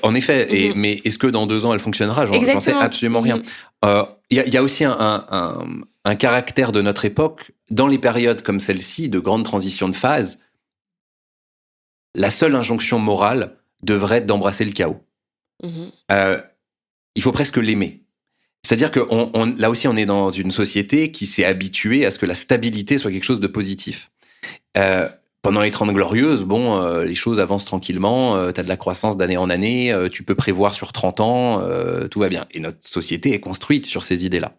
En effet, mais est-ce que dans 2 ans elle fonctionnera ? J'en sais absolument rien. Il y a aussi un caractère de notre époque, dans les périodes comme celle-ci, de grande transition de phase, la seule injonction morale devrait être d'embrasser le chaos. Il faut presque l'aimer. C'est-à-dire que là aussi, on est dans une société qui s'est habituée à ce que la stabilité soit quelque chose de positif. Pendant les 30 glorieuses, les choses avancent tranquillement, tu as de la croissance d'année en année, tu peux prévoir sur 30 ans, tout va bien. Et notre société est construite sur ces idées-là.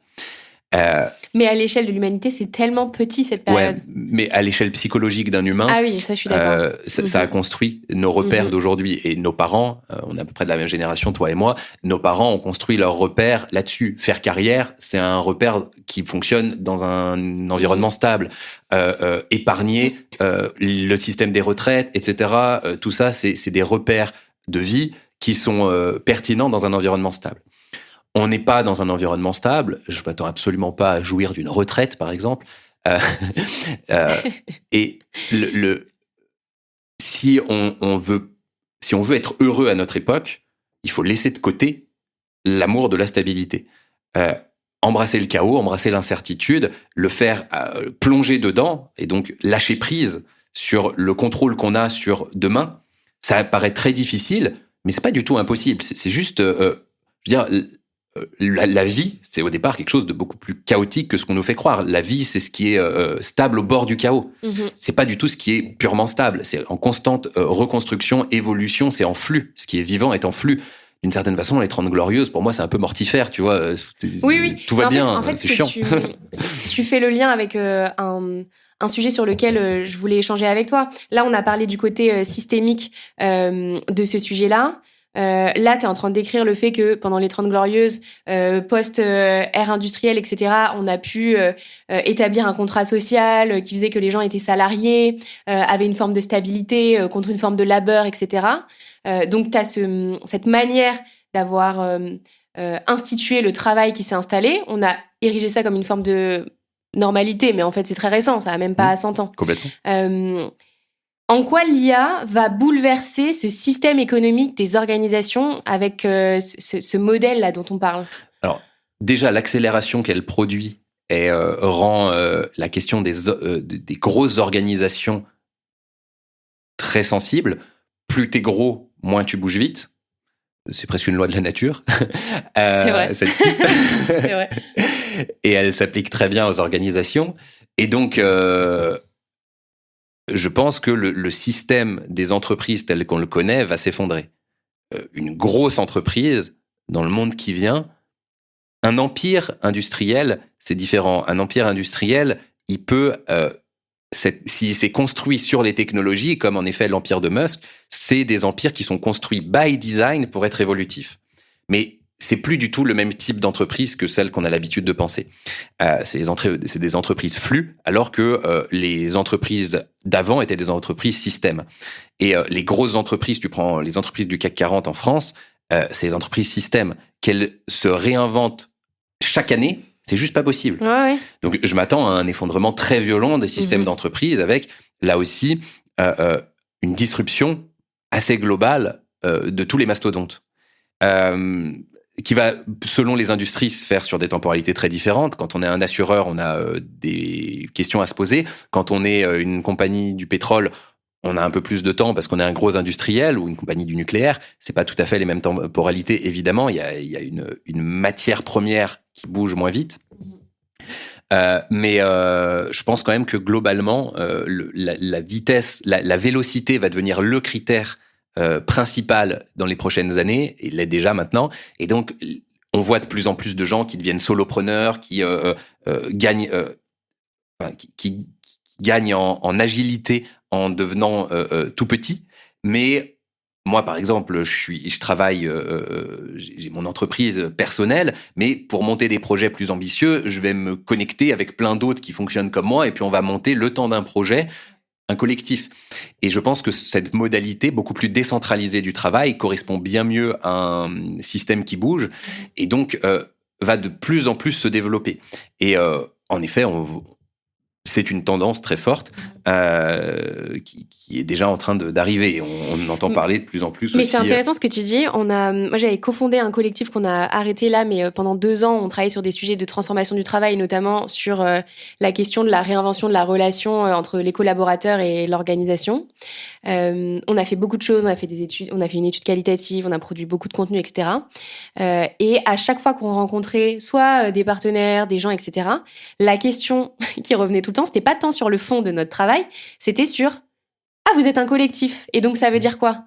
Mais à l'échelle de l'humanité, c'est tellement petit cette période. Ouais, mais à l'échelle psychologique d'un humain, ah oui, ça je suis d'accord. Ça a construit nos repères d'aujourd'hui. Et nos parents, on est à peu près de la même génération, toi et moi, nos parents ont construit leurs repères là-dessus. Faire carrière, c'est un repère qui fonctionne dans un environnement stable. Épargner, le système des retraites, etc. Tout ça, c'est des repères de vie qui sont pertinents dans un environnement stable. On n'est pas dans un environnement stable. Je m'attends absolument pas à jouir d'une retraite, par exemple. Et si on veut être heureux à notre époque, il faut laisser de côté l'amour de la stabilité. Embrasser le chaos, embrasser l'incertitude, le faire plonger dedans et donc lâcher prise sur le contrôle qu'on a sur demain. Ça paraît très difficile, mais c'est pas du tout impossible. C'est juste, je veux dire. La vie, c'est au départ quelque chose de beaucoup plus chaotique que ce qu'on nous fait croire. La vie, c'est ce qui est stable au bord du chaos. C'est pas du tout ce qui est purement stable. C'est en constante reconstruction, évolution, c'est en flux. Ce qui est vivant est en flux. D'une certaine façon, les 30 glorieuses, pour moi, c'est un peu mortifère, tu vois. Oui. Tout va bien, en fait, c'est chiant. Tu fais le lien avec un sujet sur lequel je voulais échanger avec toi. Là, on a parlé du côté systémique de ce sujet-là. Là, tu es en train de décrire le fait que pendant les 30 glorieuses, post-ère industrielle, etc., on a pu établir un contrat social qui faisait que les gens étaient salariés, avaient une forme de stabilité contre une forme de labeur, etc. Donc, tu as cette manière d'avoir institué le travail qui s'est installé. On a érigé ça comme une forme de normalité, mais en fait, c'est très récent, ça n'a même pas 100 ans. Complètement. En quoi l'IA va bouleverser ce système économique des organisations avec ce modèle-là dont on parle ? Alors, déjà, l'accélération qu'elle produit rend la question des grosses organisations très sensible. Plus t'es gros, moins tu bouges vite. C'est presque une loi de la nature. C'est vrai. Celle-ci. C'est vrai. Et elle s'applique très bien aux organisations. Et donc, je pense que le système des entreprises tel qu'on le connaît va s'effondrer. Une grosse entreprise, dans le monde qui vient, un empire industriel, c'est différent. Un empire industriel, il peut... s'il s'est construit sur les technologies, comme en effet l'empire de Musk, c'est des empires qui sont construits by design pour être évolutifs. Mais c'est plus du tout le même type d'entreprise que celle qu'on a l'habitude de penser. C'est des entreprises flux, alors que les entreprises d'avant étaient des entreprises systèmes. Et les grosses entreprises, tu prends les entreprises du CAC 40 en France, c'est des entreprises systèmes. Qu'elles se réinventent chaque année, c'est juste pas possible. Ouais. Donc, je m'attends à un effondrement très violent des systèmes d'entreprise avec, là aussi, une disruption assez globale de tous les mastodontes. Qui va, selon les industries, se faire sur des temporalités très différentes. Quand on est un assureur, on a des questions à se poser. Quand on est une compagnie du pétrole, on a un peu plus de temps parce qu'on est un gros industriel ou une compagnie du nucléaire. C'est pas tout à fait les mêmes temporalités, évidemment. Il y a une matière première qui bouge moins vite. Mais je pense quand même que globalement, la vitesse, la vélocité va devenir le critère principal dans les prochaines années, il l'est déjà maintenant, et donc on voit de plus en plus de gens qui deviennent solopreneurs, qui gagnent en agilité en devenant tout petit. Mais moi, par exemple, je travaille, j'ai mon entreprise personnelle, mais pour monter des projets plus ambitieux, je vais me connecter avec plein d'autres qui fonctionnent comme moi, et puis on va monter le temps d'un projet un collectif. Et je pense que cette modalité beaucoup plus décentralisée du travail correspond bien mieux à un système qui bouge et donc va de plus en plus se développer. Et en effet, c'est une tendance très forte qui est déjà en train d'arriver. On entend parler de plus en plus mais aussi. C'est intéressant ce que tu dis. Moi, j'avais cofondé un collectif qu'on a arrêté là, mais pendant 2 ans, on travaillait sur des sujets de transformation du travail, notamment sur la question de la réinvention de la relation entre les collaborateurs et l'organisation. On a fait beaucoup de choses. On a fait des études. On a fait une étude qualitative. On a produit beaucoup de contenu, etc. Et à chaque fois qu'on rencontrait soit des partenaires, des gens, etc., la question qui revenait tout le temps, c'était pas tant sur le fond de notre travail, c'était sur « Ah, vous êtes un collectif, et donc ça veut dire quoi ?»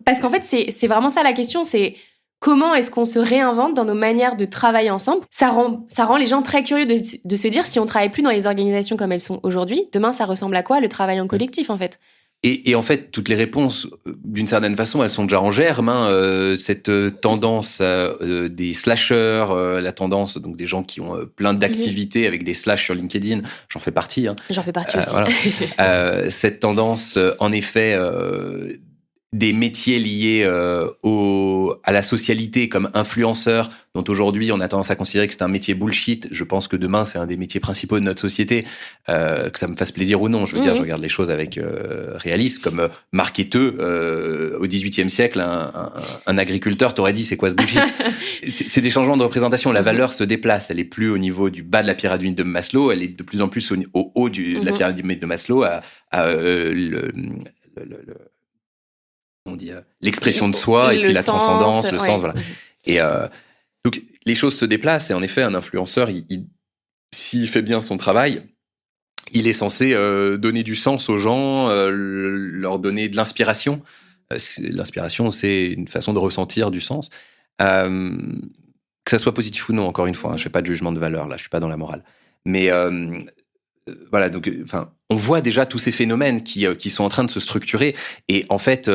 Parce qu'en fait, c'est vraiment ça la question, c'est comment est-ce qu'on se réinvente dans nos manières de travailler ensemble. Ça rend les gens très curieux de se dire, si on travaille plus dans les organisations comme elles sont aujourd'hui, demain, ça ressemble à quoi le travail en collectif, en fait ? Et en fait, toutes les réponses, d'une certaine façon, elles sont déjà en germe. Cette tendance des slashers, la tendance donc des gens qui ont plein d'activités avec des slash sur LinkedIn, j'en fais partie. J'en fais partie aussi. Voilà. Cette tendance, en effet, des métiers liés à la socialité comme influenceur, dont aujourd'hui on a tendance à considérer que c'est un métier bullshit. Je pense que demain c'est un des métiers principaux de notre société, que ça me fasse plaisir ou non. Je veux dire, je regarde les choses avec réalisme. Comme marketeux, au XVIIIe siècle, un agriculteur t'aurait dit c'est quoi ce bullshit. C'est des changements de représentation. La valeur se déplace. Elle est plus au niveau du bas de la pyramide de Maslow, elle est de plus en plus au haut de la pyramide de Maslow, on dit l'expression de soi et puis la transcendance, le sens, voilà. Et donc les choses se déplacent et en effet un influenceur, s'il fait bien son travail, il est censé donner du sens aux gens, leur donner de l'inspiration. L'inspiration, c'est une façon de ressentir du sens, que ça soit positif ou non. Encore une fois, je fais pas de jugement de valeur là, je suis pas dans la morale, mais voilà, donc on voit déjà tous ces phénomènes qui sont en train de se structurer et en fait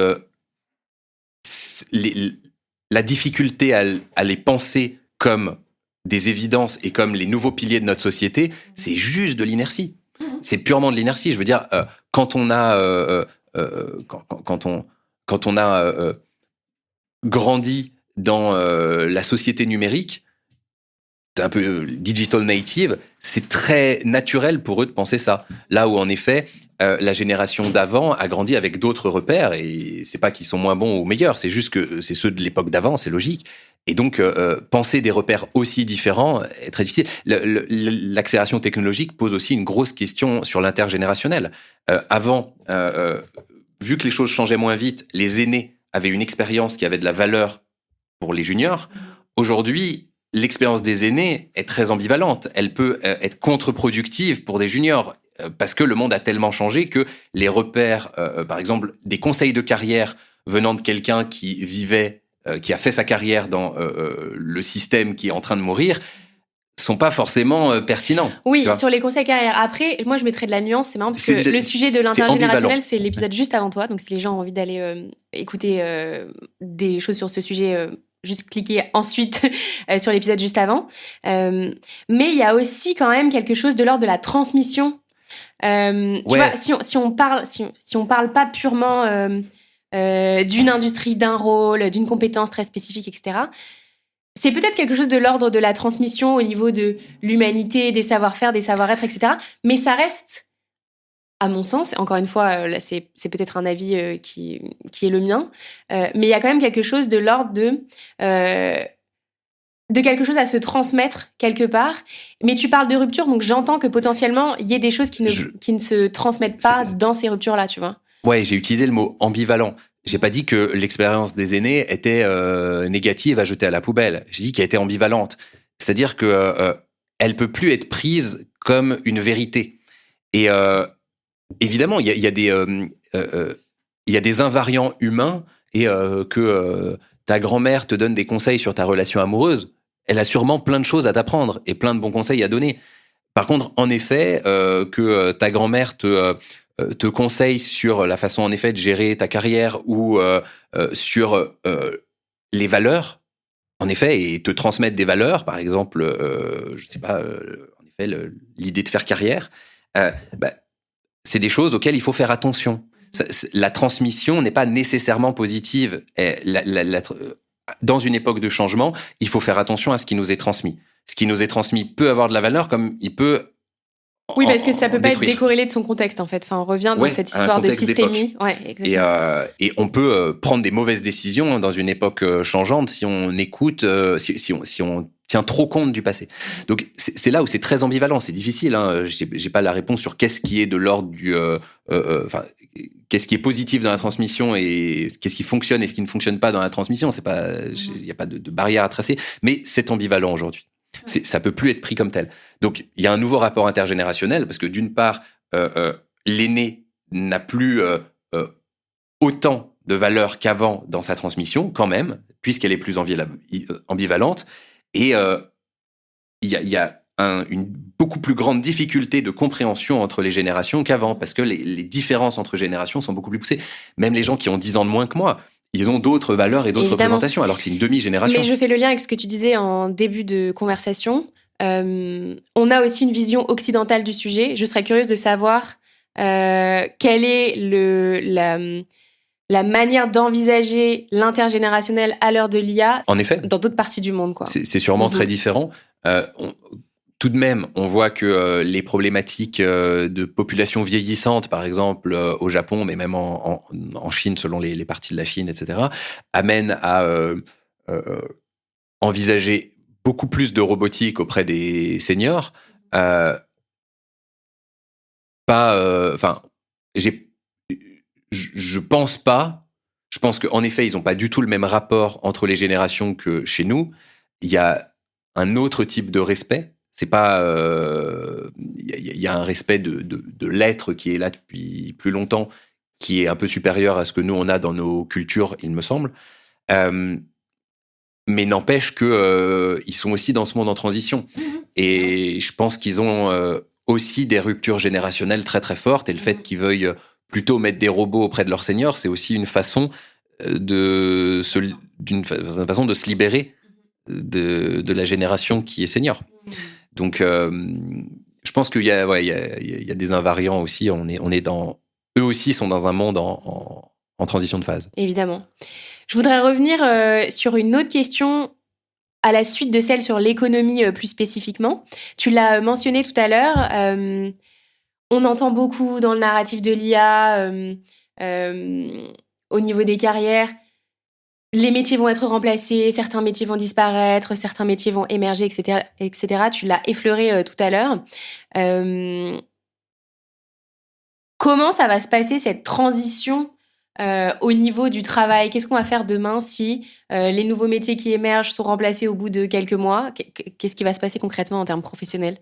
la difficulté à les penser comme des évidences et comme les nouveaux piliers de notre société, c'est juste de l'inertie. C'est purement de l'inertie. Je veux dire, quand on a grandi dans la société numérique, un peu digital native, c'est très naturel pour eux de penser ça. Là où, en effet, la génération d'avant a grandi avec d'autres repères, et c'est pas qu'ils sont moins bons ou meilleurs, c'est juste que c'est ceux de l'époque d'avant, c'est logique. Et donc, penser des repères aussi différents est très difficile. L'accélération technologique pose aussi une grosse question sur l'intergénérationnel. Avant, vu que les choses changeaient moins vite, les aînés avaient une expérience qui avait de la valeur pour les juniors. Aujourd'hui, l'expérience des aînés est très ambivalente. Elle peut être contre-productive pour des juniors parce que le monde a tellement changé que les repères, par exemple, des conseils de carrière venant de quelqu'un qui vivait qui a fait sa carrière dans le système qui est en train de mourir, sont pas forcément pertinents. Oui, sur les conseils carrière. Après, moi, je mettrais de la nuance. C'est marrant parce que le sujet de l'intergénérationnel, c'est l'épisode juste avant toi. Donc, si les gens ont envie d'aller écouter des choses sur ce sujet, juste cliquer ensuite sur l'épisode juste avant. Mais il y a aussi quand même quelque chose de l'ordre de la transmission. Tu vois, si on parle pas purement d'une industrie, d'un rôle, d'une compétence très spécifique, etc. C'est peut-être quelque chose de l'ordre de la transmission au niveau de l'humanité, des savoir-faire, des savoir-être, etc. Mais ça reste, à mon sens, encore une fois, là, c'est peut-être un avis qui est le mien, mais il y a quand même quelque chose de l'ordre de quelque chose à se transmettre quelque part. Mais tu parles de rupture, donc j'entends que potentiellement, il y ait des choses qui ne se transmettent pas dans ces ruptures-là, tu vois. Ouais, j'ai utilisé le mot ambivalent. J'ai pas dit que l'expérience des aînés était négative à jeter à la poubelle. J'ai dit qu'elle était ambivalente. C'est-à-dire que elle peut plus être prise comme une vérité. Et évidemment, il y a des invariants humains et que ta grand-mère te donne des conseils sur ta relation amoureuse. Elle a sûrement plein de choses à t'apprendre et plein de bons conseils à donner. Par contre, en effet, que ta grand-mère te conseille sur la façon, en effet, de gérer ta carrière ou sur les valeurs, en effet, et te transmettre des valeurs, par exemple, je sais pas, en effet, l'idée de faire carrière, c'est des choses auxquelles il faut faire attention. La transmission n'est pas nécessairement positive. Dans une époque de changement, il faut faire attention à ce qui nous est transmis. Ce qui nous est transmis peut avoir de la valeur comme il peut oui, parce que ça peut pas être décorrélé de son contexte, en fait. Enfin, on revient dans cette histoire de systémie. Ouais, exactement. Et on peut prendre des mauvaises décisions dans une époque changeante si on écoute, si on tient trop compte du passé. Donc, c'est là où c'est très ambivalent. C'est difficile. Hein. J'ai pas la réponse sur qu'est-ce qui est de l'ordre du... qu'est-ce qui est positif dans la transmission et qu'est-ce qui fonctionne et ce qui ne fonctionne pas dans la transmission. C'est pas, il n'y a pas de barrière à tracer. Mais c'est ambivalent aujourd'hui. Ça peut plus être pris comme tel. Donc, il y a un nouveau rapport intergénérationnel parce que d'une part, l'aîné n'a plus autant de valeur qu'avant dans sa transmission, quand même, puisqu'elle est plus ambivalente. Et il y a une beaucoup plus grande difficulté de compréhension entre les générations qu'avant, parce que les différences entre générations sont beaucoup plus poussées. Même les gens qui ont 10 ans de moins que moi, ils ont d'autres valeurs et d'autres représentations, alors que c'est une demi-génération. Mais je fais le lien avec ce que tu disais en début de conversation. On a aussi une vision occidentale du sujet. Je serais curieuse de savoir quelle est la manière d'envisager l'intergénérationnel à l'heure de l'IA en effet, dans d'autres parties du monde, quoi. C'est sûrement très différent. Tout de même, on voit que les problématiques de population vieillissante, par exemple au Japon, mais même en Chine, selon les parties de la Chine, etc., amènent à envisager beaucoup plus de robotique auprès des seniors. Je pense pas. Je pense qu'en effet, ils n'ont pas du tout le même rapport entre les générations que chez nous. Il y a un autre type de respect. C'est pas, il y a un respect de l'être qui est là depuis plus longtemps, qui est un peu supérieur à ce que nous on a dans nos cultures, il me semble. Mais n'empêche que ils sont aussi dans ce monde en transition. Et je pense qu'ils ont aussi des ruptures générationnelles très très fortes. Et le fait qu'ils veuillent plutôt mettre des robots auprès de leurs seniors, c'est aussi une façon d'une façon de se libérer de la génération qui est senior. Donc, je pense qu'il y a des invariants aussi. Eux aussi sont dans un monde en transition de phase. Évidemment. Je voudrais revenir sur une autre question à la suite de celle sur l'économie plus spécifiquement. Tu l'as mentionné tout à l'heure. On entend beaucoup dans le narratif de l'IA au niveau des carrières Les métiers vont être remplacés, certains métiers vont disparaître, certains métiers vont émerger, etc., etc. Tu l'as effleuré tout à l'heure. Euh, Comment ça va se passer cette transition au niveau du travail? Qu'est-ce qu'on va faire demain si les nouveaux métiers qui émergent sont remplacés au bout de quelques mois? Qu'est-ce qui va se passer concrètement en termes professionnels?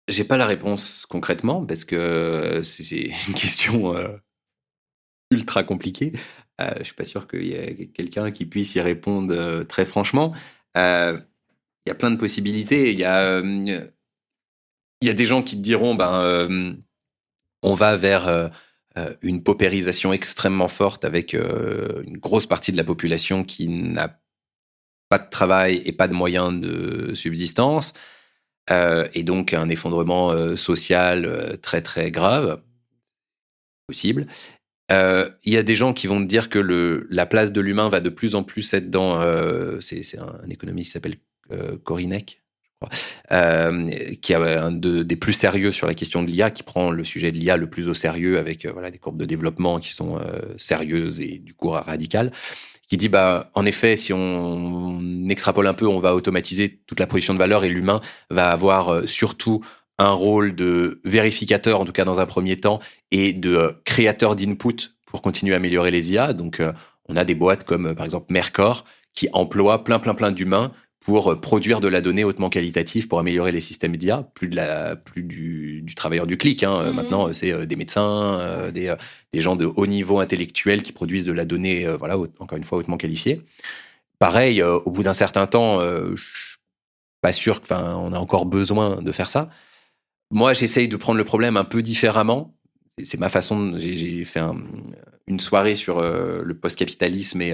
J'ai pas la réponse concrètement parce que c'est une question ultra compliquée. Je suis pas sûr qu'il y ait quelqu'un qui puisse y répondre très franchement. Euh, Il y a plein de possibilités. Il y a des gens qui te diront, on va vers une paupérisation extrêmement forte avec une grosse partie de la population qui n'a pas de travail et pas de moyens de subsistance, et donc un effondrement social très très grave, possible. Il y a des gens qui vont te dire que la place de l'humain va de plus en plus être dans... c'est un économiste qui s'appelle Korinek, je crois, qui est des plus sérieux sur la question de l'IA, qui prend le sujet de l'IA le plus au sérieux avec voilà, des courbes de développement qui sont sérieuses et du coup radicales, qui dit, en effet, si on extrapole un peu, on va automatiser toute la production de valeur et l'humain va avoir surtout un rôle de vérificateur, en tout cas dans un premier temps, et de créateur d'input pour continuer à améliorer les IA. Donc, on a des boîtes comme, par exemple, Mercor, qui emploient plein d'humains pour produire de la donnée hautement qualitative pour améliorer les systèmes d'IA. Plus du travailleur du clic. Hein. Maintenant, c'est des médecins, des gens de haut niveau intellectuel qui produisent de la donnée, voilà, encore une fois, hautement qualifiée. Pareil, au bout d'un certain temps, je suis pas sûr qu'on a encore besoin de faire ça. Moi, j'essaye de prendre le problème un peu différemment. C'est ma façon. J'ai fait une soirée sur le post-capitalisme et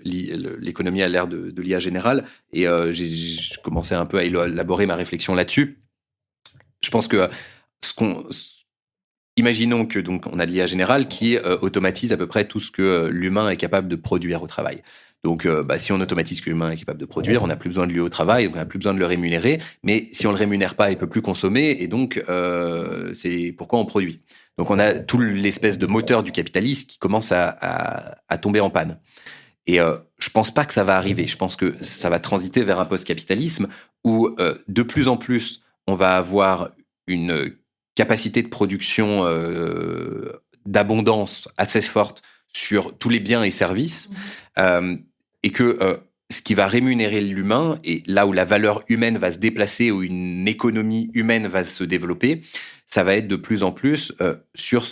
l'économie à l'ère de l'IA générale. Et j'ai commencé un peu à élaborer ma réflexion là-dessus. Je pense que imaginons que donc on a de l'IA générale qui automatise à peu près tout ce que l'humain est capable de produire au travail. Donc, si on automatise ce que l'humain est capable de produire, on n'a plus besoin de lui au travail, on n'a plus besoin de le rémunérer. Mais si on le rémunère pas, il peut plus consommer, et donc c'est pourquoi on produit. Donc, on a tout l'espèce de moteur du capitalisme qui commence à tomber en panne. Et je pense pas que ça va arriver. Je pense que ça va transiter vers un post-capitalisme où de plus en plus on va avoir une capacité de production d'abondance assez forte sur tous les biens et services, et que ce qui va rémunérer l'humain, et là où la valeur humaine va se déplacer, où une économie humaine va se développer, ça va être de plus en plus sur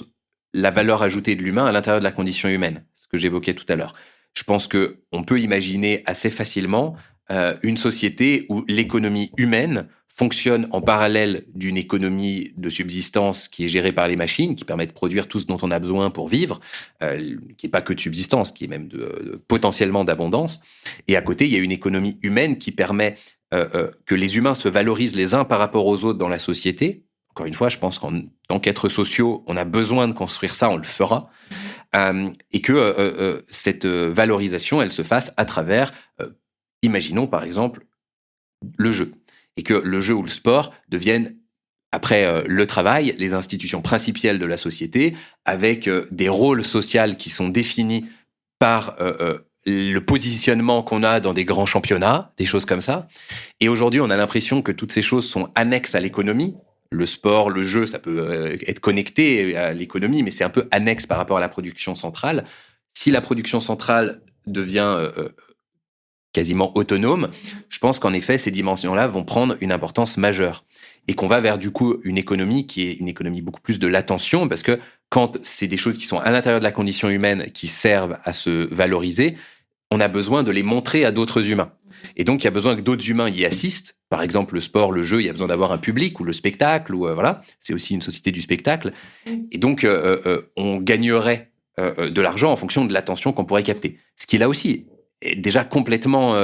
la valeur ajoutée de l'humain à l'intérieur de la condition humaine, ce que j'évoquais tout à l'heure. Je pense qu'on peut imaginer assez facilement une société où l'économie humaine fonctionne en parallèle d'une économie de subsistance qui est gérée par les machines, qui permet de produire tout ce dont on a besoin pour vivre, qui n'est pas que de subsistance, qui est même potentiellement d'abondance. Et à côté, il y a une économie humaine qui permet que les humains se valorisent les uns par rapport aux autres dans la société. Encore une fois, je pense qu'en tant qu'êtres sociaux, on a besoin de construire ça, on le fera. Et que cette valorisation, elle se fasse à travers, imaginons par exemple, le jeu. Et que le jeu ou le sport deviennent, après le travail, les institutions principales de la société, avec des rôles sociaux qui sont définis par le positionnement qu'on a dans des grands championnats, des choses comme ça. Et aujourd'hui, on a l'impression que toutes ces choses sont annexes à l'économie. Le sport, le jeu, ça peut être connecté à l'économie, mais c'est un peu annexe par rapport à la production centrale. Si la production centrale devient quasiment autonome, je pense qu'en effet, ces dimensions-là vont prendre une importance majeure. Et qu'on va vers, du coup, une économie qui est une économie beaucoup plus de l'attention, parce que quand c'est des choses qui sont à l'intérieur de la condition humaine qui servent à se valoriser, on a besoin de les montrer à d'autres humains. Et donc, il y a besoin que d'autres humains y assistent. Par exemple, le sport, le jeu, il y a besoin d'avoir un public, ou le spectacle, ou voilà. C'est aussi une société du spectacle. Et donc, on gagnerait de l'argent en fonction de l'attention qu'on pourrait capter. Ce qui, là aussi, est déjà complètement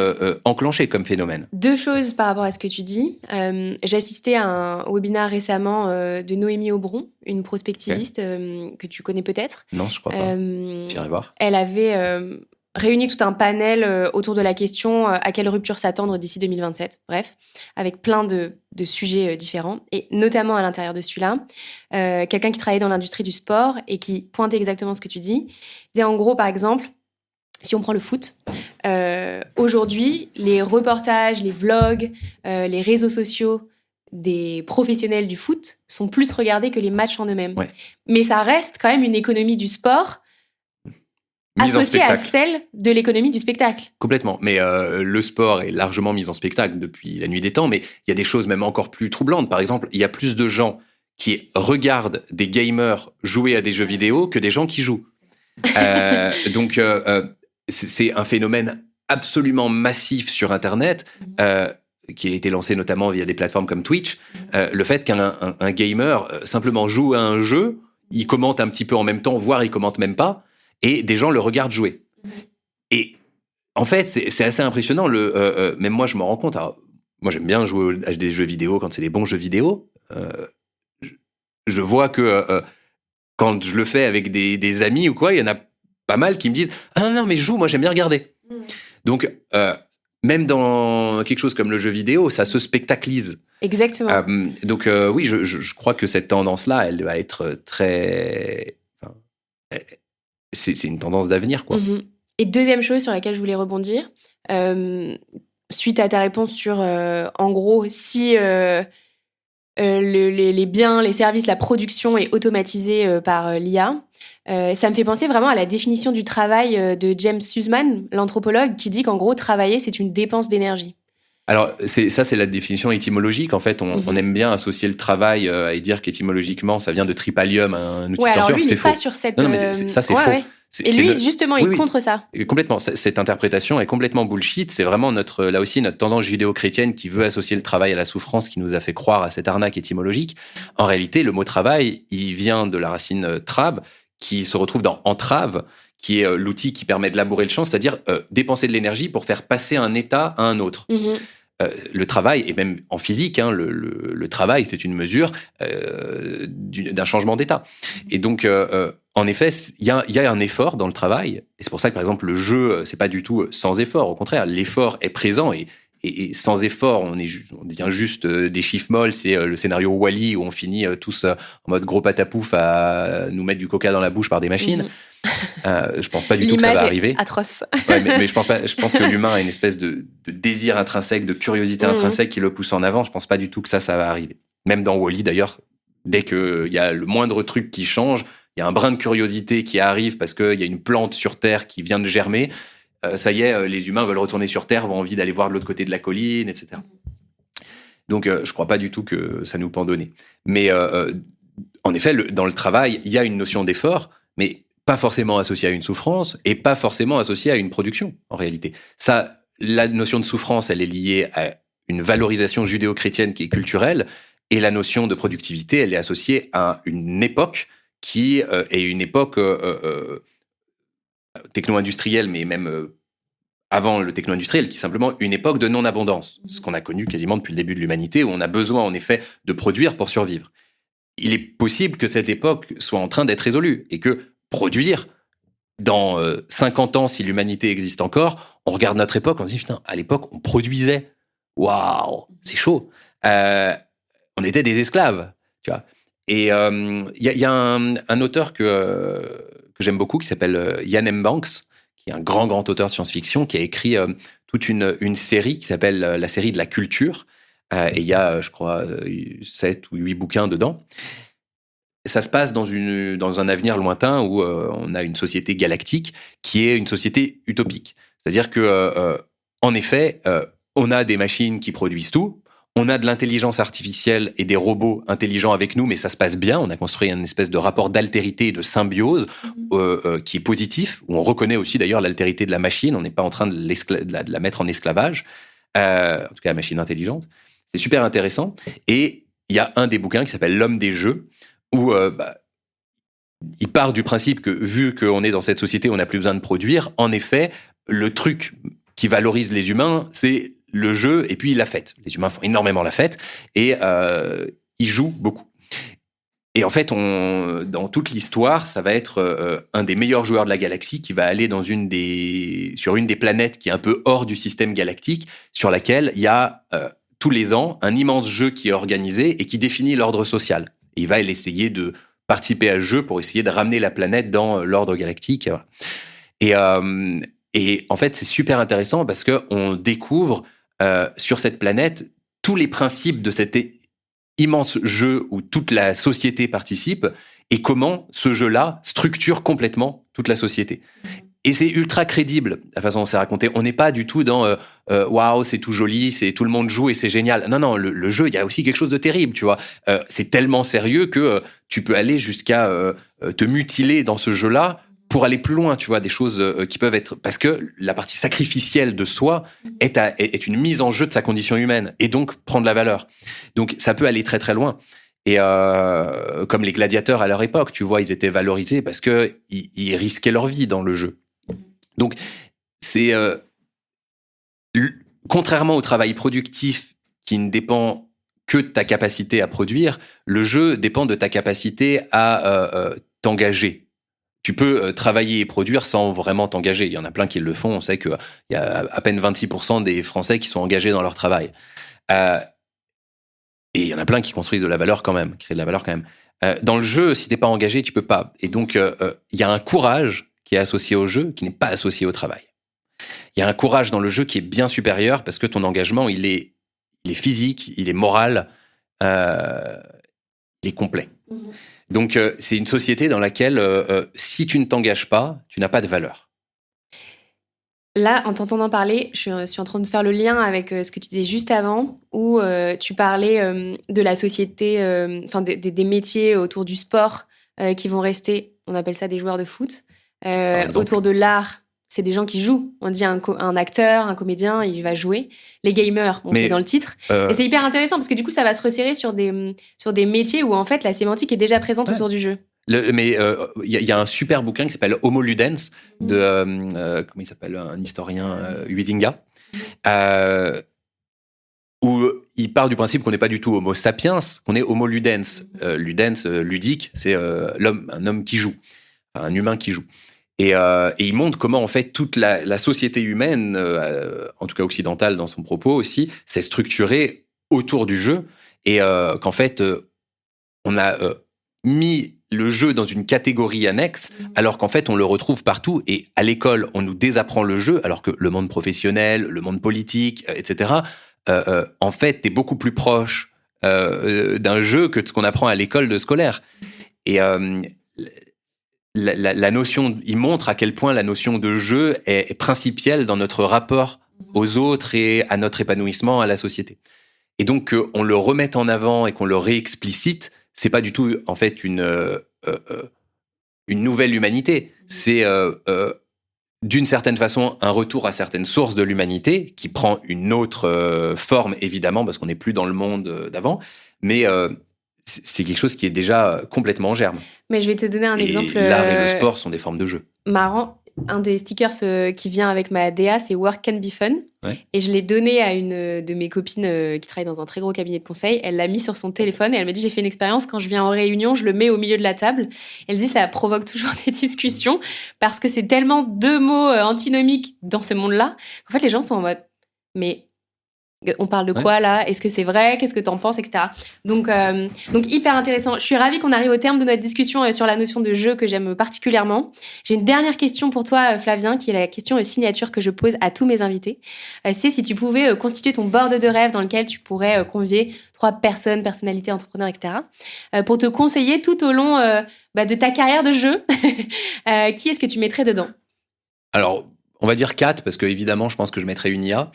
enclenché comme phénomène. Deux choses par rapport à ce que tu dis. J'ai assisté à un webinaire récemment de Noémie Aubron, une prospectiviste que tu connais peut-être. Non, je crois pas. J'irai voir. Elle avait réuni tout un panel autour de la question à quelle rupture s'attendre d'ici 2027. Bref, avec plein de sujets différents. Et notamment à l'intérieur de celui-là, quelqu'un qui travaillait dans l'industrie du sport et qui pointait exactement ce que tu dis. Il disait en gros, par exemple, si on prend le foot, aujourd'hui, les reportages, les vlogs, les réseaux sociaux des professionnels du foot sont plus regardés que les matchs en eux-mêmes. Ouais. Mais ça reste quand même une économie du sport associée à celle de l'économie du spectacle. Complètement. Mais le sport est largement mis en spectacle depuis la nuit des temps, mais il y a des choses même encore plus troublantes. Par exemple, il y a plus de gens qui regardent des gamers jouer à des jeux vidéo que des gens qui jouent. Donc, c'est un phénomène absolument massif sur Internet, qui a été lancé notamment via des plateformes comme Twitch. Le fait qu'un gamer simplement joue à un jeu, il commente un petit peu en même temps, voire il commente même pas, et des gens le regardent jouer. Et en fait, c'est assez impressionnant. Même moi, je m'en rends compte. Alors, moi, j'aime bien jouer à des jeux vidéo quand c'est des bons jeux vidéo. Je vois que quand je le fais avec des amis ou quoi, il y en a pas mal qui me disent « Ah non, mais joue, moi, j'aime bien regarder. » Donc, même dans quelque chose comme le jeu vidéo, ça se spectaclise. Exactement. Donc, oui, je crois que cette tendance-là, elle va être très... c'est une tendance d'avenir, quoi. Et deuxième chose sur laquelle je voulais rebondir, suite à ta réponse sur, en gros, si les biens, les services, la production est automatisée par l'IA, ça me fait penser vraiment à la définition du travail de James Sussman, l'anthropologue, qui dit qu'en gros, travailler, c'est une dépense d'énergie. Alors, c'est la définition étymologique. En fait, on aime bien associer le travail et dire qu'étymologiquement, ça vient de tripalium, un outil de torture. Alors lui, il n'est faux. pas sur cette... Non, mais ça, c'est faux. Ouais. Et lui, justement, il est contre ça. Complètement. Cette interprétation est complètement bullshit. C'est vraiment là aussi, notre tendance judéo-chrétienne qui veut associer le travail à la souffrance qui nous a fait croire à cette arnaque étymologique. En réalité, le mot travail, il vient de la racine trab, qui se retrouve dans entrave, qui est l'outil qui permet de labourer le champ, c'est-à-dire dépenser de l'énergie pour faire passer un état à un autre. Le travail, et même en physique, le travail, c'est une mesure d'un changement d'état. Et donc, en effet, il y a un effort dans le travail. Et c'est pour ça que, par exemple, le jeu, c'est pas du tout sans effort. Au contraire, l'effort est présent et sans effort, on devient juste des chiffres molles. C'est le scénario Wall-E où on finit tous en mode gros patapouf à nous mettre du coca dans la bouche par des machines. Je pense pas du tout que ça va arriver. L'image est atroce. Ouais, mais je pense pas. Je pense que l'humain a une espèce de désir intrinsèque, de curiosité intrinsèque qui le pousse en avant. Je pense pas du tout que ça va arriver. Même dans Wall-E d'ailleurs, dès qu'il y a le moindre truc qui change, il y a un brin de curiosité qui arrive parce qu'il y a une plante sur Terre qui vient de germer. Ça y est, les humains veulent retourner sur Terre, ont envie d'aller voir de l'autre côté de la colline, etc. Donc, je crois pas du tout que ça nous pendonne. Mais en effet, dans le travail, il y a une notion d'effort, mais pas forcément associée à une souffrance et pas forcément associée à une production, en réalité. Ça, la notion de souffrance, elle est liée à une valorisation judéo-chrétienne qui est culturelle, et la notion de productivité, elle est associée à une époque qui est une époque techno-industrielle, mais même avant le techno-industriel, qui est simplement une époque de non-abondance, ce qu'on a connu quasiment depuis le début de l'humanité, où on a besoin, en effet, de produire pour survivre. Il est possible que cette époque soit en train d'être résolue, et que produire, dans 50 ans, si l'humanité existe encore, on regarde notre époque, on se dit, putain, à l'époque, on produisait. Waouh, c'est chaud. On était des esclaves, tu vois. Et il y a un auteur que j'aime beaucoup, qui s'appelle Ian M. Banks, qui est un grand auteur de science-fiction, qui a écrit toute une série qui s'appelle la série de la culture. Et il y a, je crois, 7 ou 8 bouquins dedans. Ça se passe dans un avenir lointain où on a une société galactique qui est une société utopique. C'est-à-dire que, en effet, on a des machines qui produisent tout. On a de l'intelligence artificielle et des robots intelligents avec nous, mais ça se passe bien. On a construit une espèce de rapport d'altérité et de symbiose qui est positif, où on reconnaît aussi d'ailleurs l'altérité de la machine. On n'est pas en train de la mettre en esclavage, en tout cas la machine intelligente. C'est super intéressant. Et il y a un des bouquins qui s'appelle L'homme des jeux, où il part du principe que, vu qu'on est dans cette société où on n'a plus besoin de produire, en effet, le truc qui valorise les humains, c'est le jeu et puis la fête. Les humains font énormément la fête et ils jouent beaucoup. Et en fait, dans toute l'histoire, ça va être un des meilleurs joueurs de la galaxie qui va aller sur une des planètes qui est un peu hors du système galactique, sur laquelle il y a tous les ans un immense jeu qui est organisé et qui définit l'ordre social. Et il va essayer de participer à ce jeu pour essayer de ramener la planète dans l'ordre galactique. Et Et en fait, c'est super intéressant parce qu'on découvre sur cette planète tous les principes de cet immense jeu où toute la société participe et comment ce jeu-là structure complètement toute la société. Et c'est ultra crédible, la façon dont c'est raconté. On n'est pas du tout dans waouh, c'est tout joli, c'est tout le monde joue et c'est génial. Non, le jeu, il y a aussi quelque chose de terrible, tu vois. C'est tellement sérieux que tu peux aller jusqu'à te mutiler dans ce jeu-là pour aller plus loin, tu vois, des choses qui peuvent être... Parce que la partie sacrificielle de soi est une mise en jeu de sa condition humaine et donc prend de la valeur. Donc ça peut aller très très loin. Et comme les gladiateurs à leur époque, tu vois, ils étaient valorisés parce qu'ils risquaient leur vie dans le jeu. Donc, c'est contrairement au travail productif qui ne dépend que de ta capacité à produire, le jeu dépend de ta capacité à t'engager. Tu peux travailler et produire sans vraiment t'engager. Il y en a plein qui le font. On sait qu'il y a à peine 26% des Français qui sont engagés dans leur travail. Et il y en a plein qui construisent de la valeur quand même, créent de la valeur quand même. Dans le jeu, si t'es pas engagé, tu peux pas. Et donc, il y a un courage qui est associé au jeu, qui n'est pas associé au travail. Il y a un courage dans le jeu qui est bien supérieur parce que ton engagement, il est physique, il est moral, il est complet. Donc, c'est une société dans laquelle, si tu ne t'engages pas, tu n'as pas de valeur. Là, en t'entendant parler, je suis en train de faire le lien avec ce que tu disais juste avant, où tu parlais de la société, enfin des métiers autour du sport qui vont rester, on appelle ça des joueurs de foot. Autour de l'art, c'est des gens qui jouent. On dit un acteur, un comédien, il va jouer. Les gamers, c'est dans le titre. Et c'est hyper intéressant parce que du coup, ça va se resserrer sur des métiers où en fait la sémantique est déjà présente autour du jeu. Mais il y a un super bouquin qui s'appelle Homo Ludens de comment il s'appelle, un historien Huizinga, où il part du principe qu'on n'est pas du tout Homo sapiens, qu'on est Homo Ludens. Ludens, ludique, c'est un homme qui joue, un humain qui joue. Et il montre comment en fait toute la société humaine, en tout cas occidentale dans son propos aussi, s'est structurée autour du jeu et qu'en fait on a mis le jeu dans une catégorie annexe, alors qu'en fait, on le retrouve partout. Et à l'école, on nous désapprend le jeu, alors que le monde professionnel, le monde politique, etc., en fait, t'es beaucoup plus proche d'un jeu que de ce qu'on apprend à l'école de scolaire. Et la notion, il montre à quel point la notion de jeu est principielle dans notre rapport aux autres et à notre épanouissement, à la société. Et donc, qu'on le remette en avant et qu'on le réexplicite, c'est pas du tout en fait une nouvelle humanité. C'est d'une certaine façon un retour à certaines sources de l'humanité qui prend une autre forme évidemment parce qu'on n'est plus dans le monde d'avant, mais c'est quelque chose qui est déjà complètement en germe. Mais je vais te donner un exemple. L'art et le sport sont des formes de jeu. Marrant. Un des stickers qui vient avec ma DA, c'est Work Can Be Fun. Ouais. Et je l'ai donné à une de mes copines qui travaille dans un très gros cabinet de conseil. Elle l'a mis sur son téléphone et elle me dit, j'ai fait une expérience, quand je viens en réunion, je le mets au milieu de la table. Elle dit, ça provoque toujours des discussions parce que c'est tellement deux mots antinomiques dans ce monde-là qu'en fait, les gens sont en mode, mais on parle de quoi là ? Est-ce que c'est vrai ? Qu'est-ce que t'en penses, etc. Donc hyper intéressant. Je suis ravie qu'on arrive au terme de notre discussion sur la notion de jeu que j'aime particulièrement. J'ai une dernière question pour toi, Flavien, qui est la question signature que je pose à tous mes invités. C'est si tu pouvais constituer ton board de rêve dans lequel tu pourrais convier 3 personnes, personnalités, entrepreneurs, etc. Pour te conseiller tout au long de ta carrière de jeu. Qui est-ce que tu mettrais dedans ? Alors, on va dire 4, parce que évidemment, je pense que je mettrais une IA.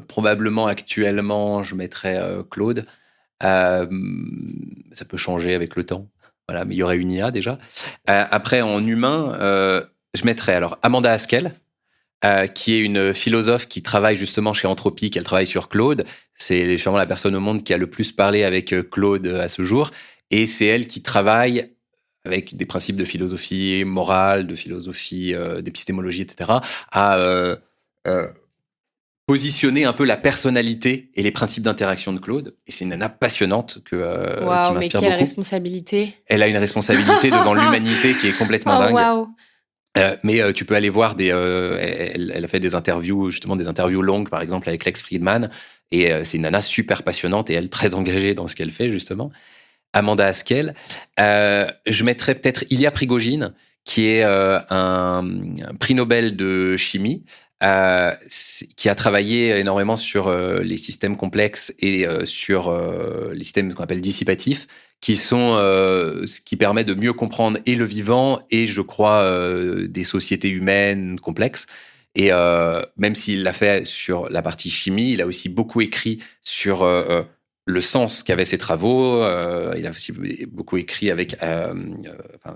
Probablement actuellement je mettrais Claude, ça peut changer avec le temps, voilà, mais il y aurait une IA déjà. Après en humain je mettrais alors Amanda Haskell, qui est une philosophe qui travaille justement chez Anthropique. Elle travaille sur Claude, c'est sûrement la personne au monde qui a le plus parlé avec Claude à ce jour, et c'est elle qui travaille avec des principes de philosophie morale, de philosophie d'épistémologie, etc., à positionner un peu la personnalité et les principes d'interaction de Claude. Et c'est une nana passionnante qui m'inspire mais quelle beaucoup. Responsabilité. Elle a une responsabilité devant l'humanité qui est complètement dingue. Wow. Mais tu peux aller voir elle a fait des interviews longues, par exemple, avec Lex Fridman. Et c'est une nana super passionnante et elle très engagée dans ce qu'elle fait, justement. Amanda Haskell. Je mettrais peut-être Ilya Prigogine, qui est un prix Nobel de chimie, qui a travaillé énormément sur les systèmes complexes et sur les systèmes qu'on appelle dissipatifs, qui sont ce qui permet de mieux comprendre et le vivant et, je crois, des sociétés humaines complexes. Et même s'il l'a fait sur la partie chimie, il a aussi beaucoup écrit sur le sens qu'avaient ses travaux. Il a aussi beaucoup écrit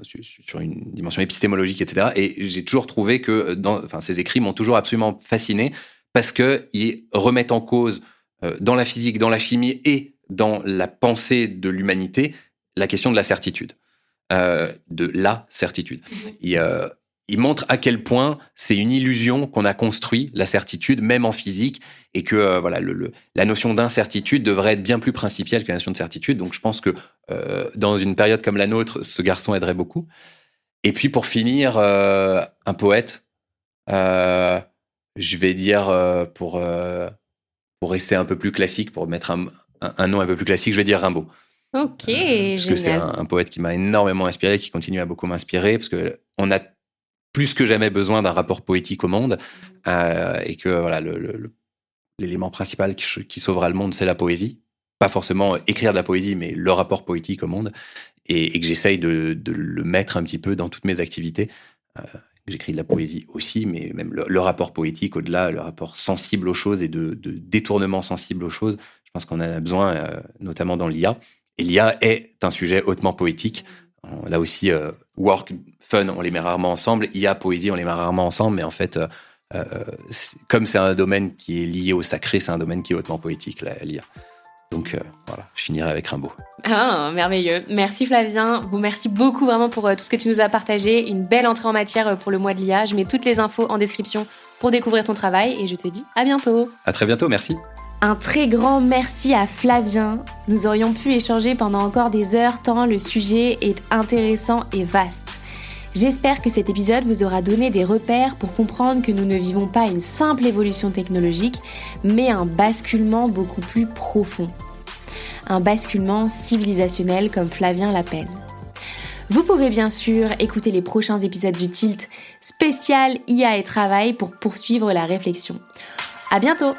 sur une dimension épistémologique, etc. Et j'ai toujours trouvé que ses écrits m'ont toujours absolument fasciné parce qu'ils remettent en cause, dans la physique, dans la chimie et dans la pensée de l'humanité, la question de la certitude. De la certitude. Il montre à quel point c'est une illusion qu'on a construit, la certitude, même en physique, et que la notion d'incertitude devrait être bien plus principielle que la notion de certitude. Donc je pense que dans une période comme la nôtre, ce garçon aiderait beaucoup. Et puis pour finir, un poète, je vais dire, pour rester un peu plus classique, pour mettre un nom un peu plus classique, je vais dire Rimbaud. Ok, parce génial. Que c'est un poète qui m'a énormément inspiré, qui continue à beaucoup m'inspirer, parce qu'on a plus que jamais besoin d'un rapport poétique au monde, et que l'élément principal qui sauvera le monde, c'est la poésie. Pas forcément écrire de la poésie, mais le rapport poétique au monde, et que j'essaye de le mettre un petit peu dans toutes mes activités. J'écris de la poésie aussi, mais même le rapport poétique au-delà, le rapport sensible aux choses et de détournement sensible aux choses, je pense qu'on en a besoin, notamment dans l'IA. Et l'IA est un sujet hautement poétique. Là aussi, work, fun, on les met rarement ensemble. IA, poésie, on les met rarement ensemble. Mais en fait, comme c'est un domaine qui est lié au sacré, c'est un domaine qui est hautement poétique, l'IA. Donc voilà, je finirai avec Rimbaud. Ah, merveilleux. Merci Flavien. Merci beaucoup vraiment pour tout ce que tu nous as partagé. Une belle entrée en matière pour le mois de l'IA. Je mets toutes les infos en description pour découvrir ton travail et je te dis à bientôt. À très bientôt, merci. Un très grand merci à Flavien. Nous aurions pu échanger pendant encore des heures tant le sujet est intéressant et vaste. J'espère que cet épisode vous aura donné des repères pour comprendre que nous ne vivons pas une simple évolution technologique, mais un basculement beaucoup plus profond. Un basculement civilisationnel comme Flavien l'appelle. Vous pouvez bien sûr écouter les prochains épisodes du Tilt spécial IA et travail pour poursuivre la réflexion. À bientôt!